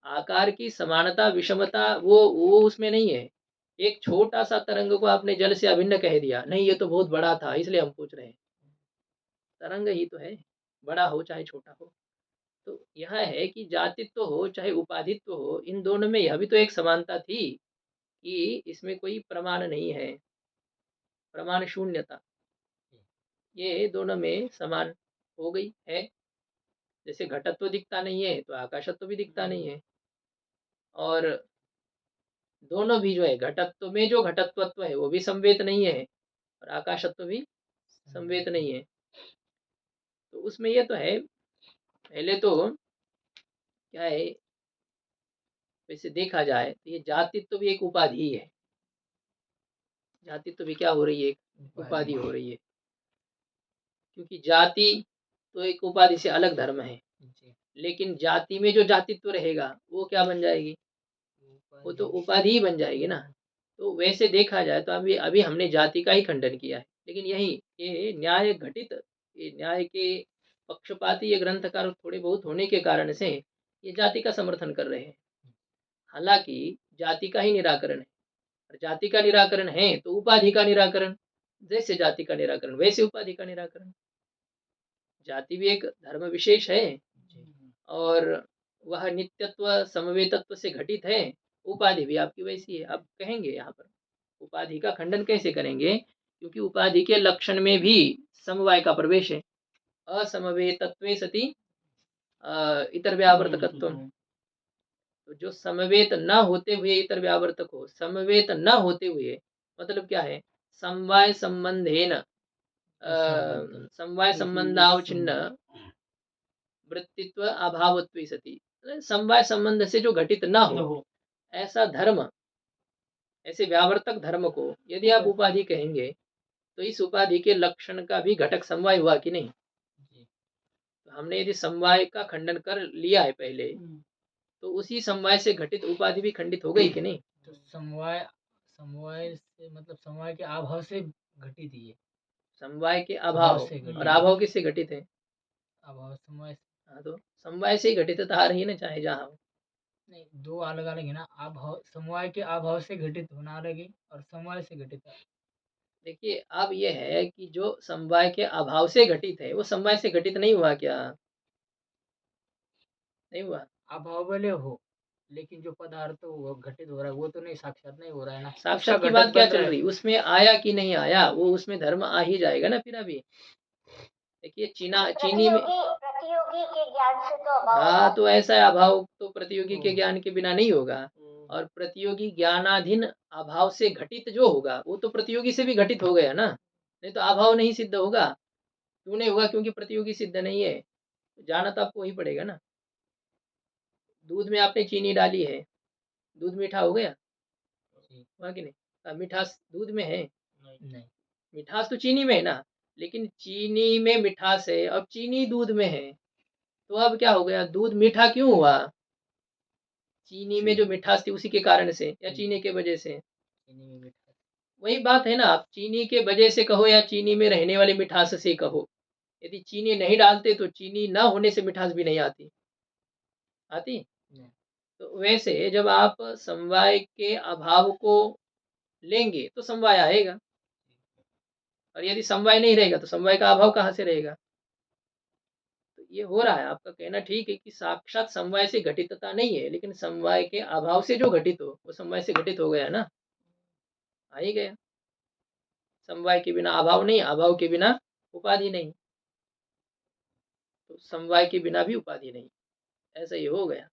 आकार की समानता विषमता वो उसमें नहीं है। एक छोटा सा तरंग को आपने जल से अभिन्न कह दिया, नहीं ये तो बहुत बड़ा था इसलिए हम पूछ रहे हैं। तरंग ही तो है, बड़ा हो चाहे छोटा हो। तो यह है कि जातित्व हो चाहे उपाधित्व हो, इन दोनों में यह भी तो एक समानता थी कि इसमें कोई प्रमाण नहीं है, प्रमाण शून्यता, ये दोनों में समान हो गई है। जैसे घटत्व दिखता नहीं है तो आकाशत्व भी दिखता नहीं है, और दोनों भी जो है घटत्व में जो घटत्वत्व है वो भी संवेद नहीं है और आकाशत्व भी संवेद नहीं है। तो उसमें ये तो है, पहले तो क्या है, वैसे देखा जाए तो ये जातित्व भी एक उपाधि ही है। जातित्व भी क्या हो रही है? एक उपाधि हो रही है, क्योंकि जाति तो एक उपाधि से अलग धर्म है, जी, लेकिन जाति में जो जातित्व रहेगा वो क्या बन जाएगी? वो तो उपाधि ही बन जाएगी ना। तो वैसे देखा जाए तो अभी अभी हमने जाति का ही खंडन किया है, लेकिन यही ये न्याय घटित, ये न्याय के पक्षपाती ये ग्रंथकार थोड़े बहुत होने के कारण से ये जाति का समर्थन कर रहे हैं। हालांकि जाति का ही निराकरण है, और जाति का निराकरण है तो उपाधि का निराकरण, जैसे जाति का निराकरण वैसे उपाधि का निराकरण। जाति भी एक धर्म विशेष है और वह नित्यत्व समवेतत्व से घटित है। उपाधि भी आपकी वैसी है। अब कहेंगे यहाँ पर उपाधि का खंडन कैसे करेंगे, क्योंकि उपाधि के लक्षण में भी समवाय का प्रवेश है। असमवेतत्वे सति इतर व्यावर्तकत्व, तो जो समवेत न होते हुए इतर व्यावर्तक हो, समवेत न होते हुए मतलब क्या है? समवाय संबंधेन समवाय संबंधावच्छिन्न वृत्तित्व अभावत्वे सति, समवाय संबंध से जो घटित न हो ऐसा धर्म, ऐसे व्यावर्तक धर्म को यदि आप उपाधि कहेंगे तो इस उपाधि के लक्षण का भी घटक समवाय हुआ कि नहीं? तो हमने यदि समवाय का खंडन कर लिया है पहले, तो उसी समवाय से घटित उपाधि भी खंडित हो गई कि नहीं? तो समवाय समवाय से मतलब समवाय के अभाव से घटित ही है। समवाय के अभाव अभाव, से घटित और अभाव किससे घटित है? अभाव समवाय हाँ, तो समवाय से ही घटितता आ रही है ना, चाहे जहाँ हो। नहीं, दो अलग अलग है ना। अभाव समवाय के अभाव से घटित होना अलग है और समवाय से घटित देखिए अब ये है कि जो समवाय के अभाव से घटित है वो समवाय से घटित नहीं हुआ क्या? नहीं हुआ। अभाव भले हो, लेकिन जो पदार्थ वो घटित हो रहा है वो तो नहीं, साक्षात नहीं हो रहा है ना। साक्षात उसका की घटक बात क्या बन चल रहा है। रही, उसमें आया कि नहीं आया, वो उसमें धर्म आ ही जाएगा ना फिर। अभी देखिए चीनी में, प्रतियोगी के ज्ञान से तो अभाव हाँ होगा। तो ऐसा है, अभाव तो प्रतियोगी के ज्ञान के बिना नहीं होगा, और प्रतियोगी ज्ञानाधीन अभाव से घटित जो होगा वो तो प्रतियोगी से भी घटित हो गया ना, नहीं तो अभाव नहीं सिद्ध होगा। क्यों नहीं होगा? क्योंकि प्रतियोगी सिद्ध नहीं है, जाना तो आपको वही पड़ेगा ना। दूध में आपने चीनी डाली है, दूध मीठा हो गया, जी, हुआ कि नहीं? अब मिठास दूध में है, नहीं, मिठास तो चीनी में है ना, लेकिन चीनी में मिठास है, अब चीनी दूध में है, तो अब क्या हो गया? दूध मीठा क्यों हुआ? चीनी में जो मिठास थी उसी के कारण से, या चीनी के वजह से? चीनी में मीठा। वही बात है ना, आप चीनी के वजह से कहो या चीनी में रहने वाली मिठास से कहो। यदि चीनी नहीं डालते तो चीनी ना होने से मिठास भी नहीं आती, आती। नहीं, तो वैसे जब आप समवाय के अभाव को लेंगे तो समवाय आएगा, और यदि समवाय नहीं रहेगा तो समवाय का अभाव कहाँ से रहेगा? तो ये हो रहा है, आपका कहना ठीक है कि साक्षात समवाय से घटितता नहीं है, लेकिन समवाय के अभाव से जो घटित हो वो समवाय से घटित हो गया ना, आ ही गया। समवाय के बिना अभाव नहीं, अभाव के बिना उपाधि नहीं, तो समवाय के बिना भी उपाधि नहीं, ऐसा ही हो गया।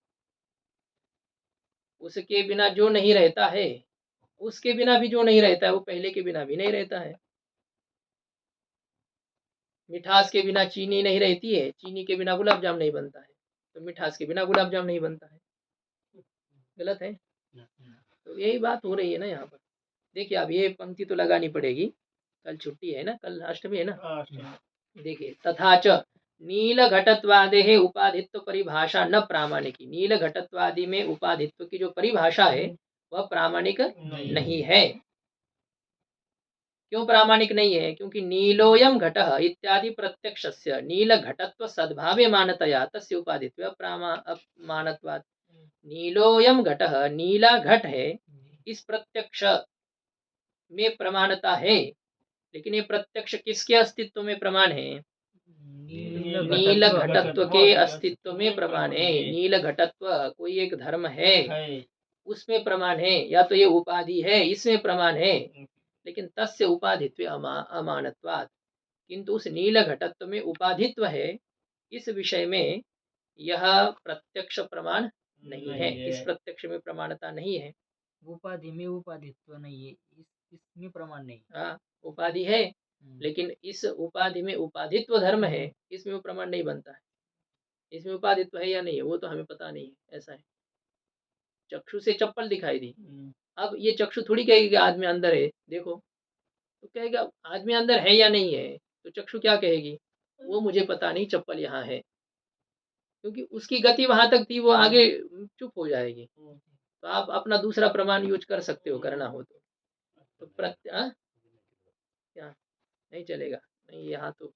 उसके बिना जो नहीं रहता है उसके बिना भी जो नहीं रहता है वो पहले के बिना भी नहीं रहता है। मिठास के बिना चीनी नहीं रहती है, चीनी के बिना गुलाब जाम नहीं बनता है, तो मिठास के बिना गुलाब जाम नहीं बनता है। गलत है। तो यही बात हो रही है ना यहाँ पर। देखिए अब ये पंक्ति तो लगानी पड़ेगी, कल छुट्टी है ना, कल अष्टमी है ना। देखिए तथा च नील घटत्वादे उपाधित्व परिभाषा न प्रामाणिकी। नील घटत्वादि में उपाधित्व की जो परिभाषा है वह प्रामाणिक नहीं है। क्यों प्रामाणिक नहीं है? क्योंकि नीलोयम घटः इत्यादि प्रत्यक्षस्य नील घटत्व सद्भावे मानतया तस्य उपाधित्व अप्रमाणत्वात्। नीलोयम घटः, नीला घट है, इस प्रत्यक्ष में प्रमाणता है, लेकिन ये प्रत्यक्ष किसके अस्तित्व में प्रमाण है? नील घटत्व के अस्तित्व में प्रमाण है। नील घटत्व कोई एक धर्म है उसमें प्रमाण है, या तो ये उपाधि है इसमें प्रमाण है, लेकिन तस्य उपाधित्व अमानत्वात्। किंतु उस नील घटत्व में उपाधित्व है, इस विषय में यह प्रत्यक्ष प्रमाण नहीं है। इस प्रत्यक्ष में प्रमाणता नहीं है। उपाधि में उपाधित्व नहीं है, इसमें प्रमाण नहीं। हाँ, उपाधि है, लेकिन इस उपाधि में उपाधित्व धर्म है, इसमें वो प्रमाण नहीं बनता है। इसमें उपाधित्व है या नहीं है वो तो हमें पता नहीं है। ऐसा है, चक्षु से चप्पल दिखाई दी, अब ये चक्षु थोड़ी कहेगी कि आदमी अंदर है, देखो तो कहेगा आदमी अंदर है या नहीं है, तो चक्षु क्या कहेगी? वो मुझे पता नहीं, चप्पल यहाँ है, क्योंकि उसकी गति वहां तक थी, वो आगे चुप हो जाएगी। तो आप अपना दूसरा प्रमाण यूज कर सकते हो, करना हो तो क्या नहीं चलेगा? नहीं, यहाँ तो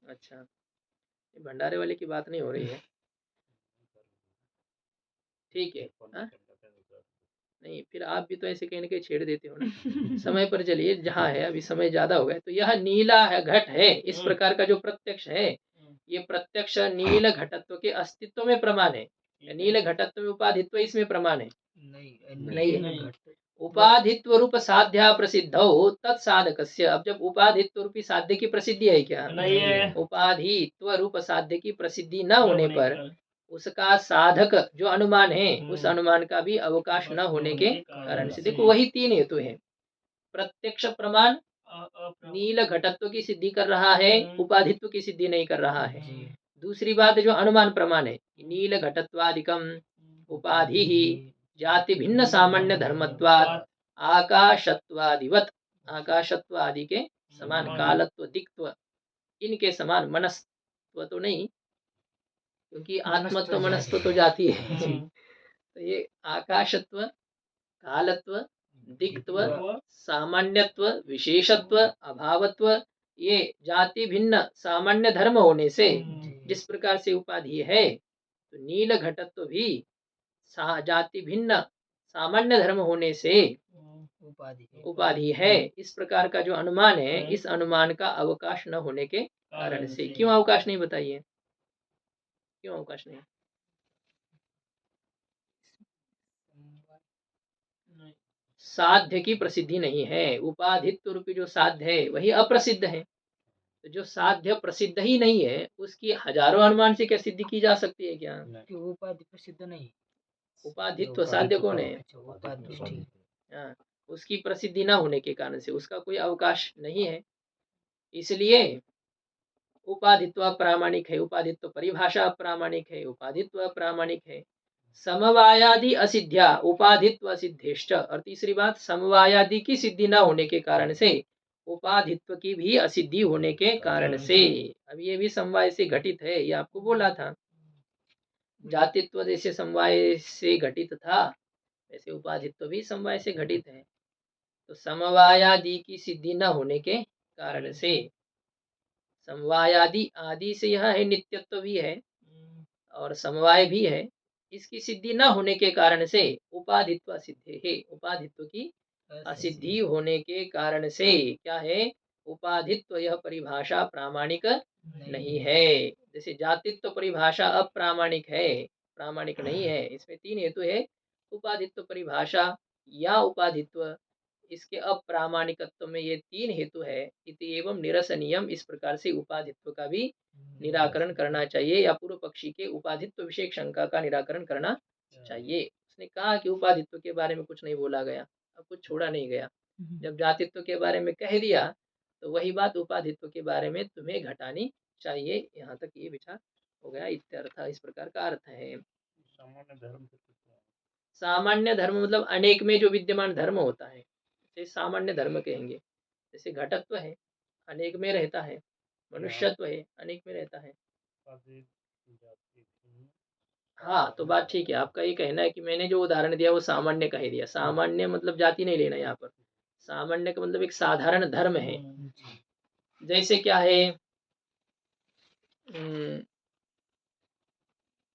अच्छा, ये भंडारे वाले की बात नहीं हो रही है। ठीक है। नहीं, फिर आप भी तो ऐसे कहीं ना कहीं छेड़ देते हो ना। समय पर चलिए, जहाँ है अभी समय ज्यादा हो गया, तो यह नीला है घट है, इस प्रकार का जो प्रत्यक्ष है, ये प्रत्यक्ष नील घटत्व के अस्तित्व में प्रमाण है। नील घटत्व में उपाधित्व इसमें प्रमाण है? नहीं है। उपाधित्व रूप साध्या प्रसिद्ध हो तत्साधक। अब जब उपाधित्व रूपी साध्य की प्रसिद्धि है क्या? नहीं है। उपाधित्व रूप साध्य की प्रसिद्धि न होने पर उसका साधक जो अनुमान है, उस अनुमान का भी अवकाश न होने के कारण से, देखो वही तीन हेतु है। प्रत्यक्ष प्रमाण नील घटत्व की सिद्धि कर रहा है, उपाधित्व की सिद्धि नहीं कर रहा है। दूसरी बात जो अनुमान प्रमाण है, नील घटत्वादिकम उपाधि ही जाति भिन्न सामान्य धर्मत्वात् आकाशत्वादिवत। आकाशत्व आदि के समान, कालत्व दिक्त्व इनके समान, मनस्त्व तो नहीं, क्योंकि आत्मत्व मनस्त्व तो जाती है। तो ये आकाशत्व, कालत्व, दिक्त्व, सामान्यत्व, विशेषत्व, अभावत्व, ये जाति भिन्न सामान्य धर्म होने से जिस प्रकार से उपाधि है, तो नील घटत्व भी जाति भिन्न सामान्य धर्म होने से उपाधि है। इस प्रकार का जो अनुमान है, इस अनुमान का अवकाश न होने के कारण से। क्यों अवकाश नहीं बताइए? क्यों अवकाश नहीं? साध्य की प्रसिद्धि नहीं है। उपाधित्व रूपी जो साध्य है वही अप्रसिद्ध है। तो जो साध्य प्रसिद्ध ही नहीं है, उसकी हजारों अनुमान से क्या सिद्धि की जा सकती है क्या? उपाधि प्रसिद्ध नहीं। उपाधित्व साध्य कौन है? हाँ, उसकी प्रसिद्धि न होने के कारण से उसका कोई अवकाश नहीं है। इसलिए उपाधित्व प्रामाणिक है, उपाधित्व परिभाषा अप्रामाणिक है, उपाधित्व अप्रामाणिक है। समवायादि असिद्ध्या उपाधित्व असिद्धेश्च। और तीसरी बात, समवायादि की सिद्धि न होने के कारण से उपाधित्व की भी असिद्धि होने के कारण से। अब ये भी समवाय से घटित है, ये आपको बोला था। जातित्व जैसे समवाय से घटित था, वैसे उपाधित्व भी समवाय से घटित है। तो समवायादि की सिद्धि न होने के कारण से, समवायादि आदि से यह है, नित्यत्व भी है और समवाय भी है, इसकी सिद्धि न होने के कारण से उपाधित्व असिद्ध है। उपाधित्व की असिद्धि होने के कारण से क्या है? उपाधित्व यह परिभाषा प्रामाणिक नहीं है। जैसे जातित्व परिभाषा अप्रामाणिक है, प्रामाणिक नहीं है। इसमें तीन हेतु है, उपाधित्व परिभाषा या उपाधित्व, इसके अप्रामाणिकत्व में ये तीन हेतु है। इति एवं निरसनीयम, इस प्रकार से उपाधित्व का भी निराकरण करना चाहिए, या पूर्व पक्षी के उपाधित्व विषयक शंका का निराकरण करना चाहिए। इसने कहा कि उपाधित्व के बारे में कुछ नहीं बोला गया, अब कुछ छोड़ा नहीं गया। जब जातित्व के बारे में कह दिया तो वही बात उपाधित्व के बारे में तुम्हें घटानी चाहिए। यहाँ तक ये विचार हो गया, इत्यर्थ, इस प्रकार का अर्थ है। सामान्य धर्म से कुछ नहीं। सामान्य धर्म मतलब अनेक में जो विद्यमान धर्म होता है, इसे सामान्य धर्म कहेंगे। जैसे घटत्व है, अनेक में रहता है, मनुष्यत्व है, अनेक में रहता है। उपाधि, जाति, धर्म, हाँ, तो बात ठीक है। आपका ये कहना है कि मैंने जो उदाहरण दिया वो सामान्य का ही दिया। सामान्य मतलब जाति नहीं लेना यहाँ पर। सामान्य का मतलब एक साधारण धर्म है। जैसे क्या है,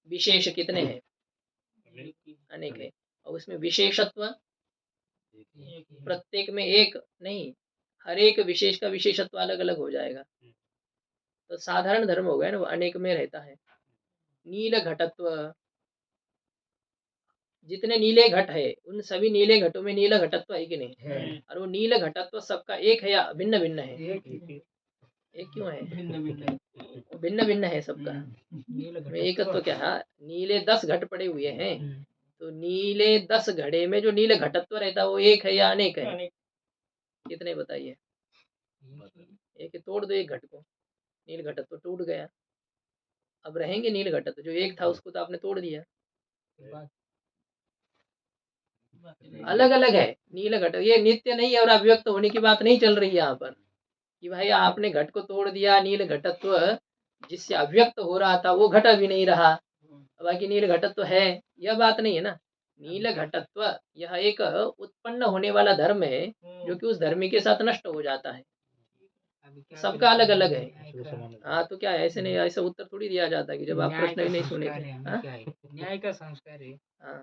विशेष कितने हैं? अनेक है। और उसमें विशेषत्व प्रत्येक में एक नहीं, हर एक विशेष का विशेषत्व अलग अलग हो जाएगा। तो साधारण धर्म हो गया ना, वो अनेक में रहता है। नील घटत्व, जितने नीले घट है उन सभी नीले घटों में नीला घटत्व है कि नहीं है? और वो नील घटत्व सबका एक है या भिन्न भिन्न है? एक क्यों है? भिन्न भिन्न है सबका। एकत्व क्या है? नीले 10 घट पड़े हुए हैं, तो नीले 10 घड़े में जो नील घटत्व रहता है वो एक है या अनेक है? कितने बताइए? एक है। तोड़ दो एक घट को, नील घटत्व टूट गया। अब रहेंगे नील घटत्व, जो एक था उसको तो आपने तोड़ दिया। अलग अलग है नील घट, ये नित्य नहीं है और अव्यक्त होने की बात नहीं चल रही है यहाँ पर कि भाई आपने घट को तोड़ दिया, नील घटत्व जिससे अव्यक्त हो रहा था वो घट अभी नहीं रहा, बाकी नील घटत्व है, यह बात नहीं है ना। नील घटत्व यह एक उत्पन्न होने वाला धर्म है जो कि उस धर्मी के साथ नष्ट हो जाता है। सबका अलग अलग है। हाँ, तो क्या है, ऐसे नहीं, ऐसा उत्तर थोड़ी दिया जाता कि जब आप प्रश्न ही नहीं सुने थे। न्याय का संस्कार है। हाँ,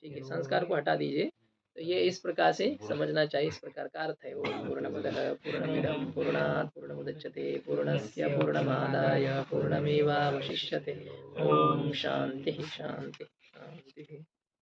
ठीक है, संस्कार को हटा दीजिए। तो ये इस प्रकार से समझना चाहिए, इस प्रकार का अर्थ है वो। पूर्णमदः पूर्णमिदं पूर्णात् पूर्णमुदच्यते पूर्णस्य पूर्णमादाय पूर्णमेवावशिष्यते। ओम शांति शांति शांति।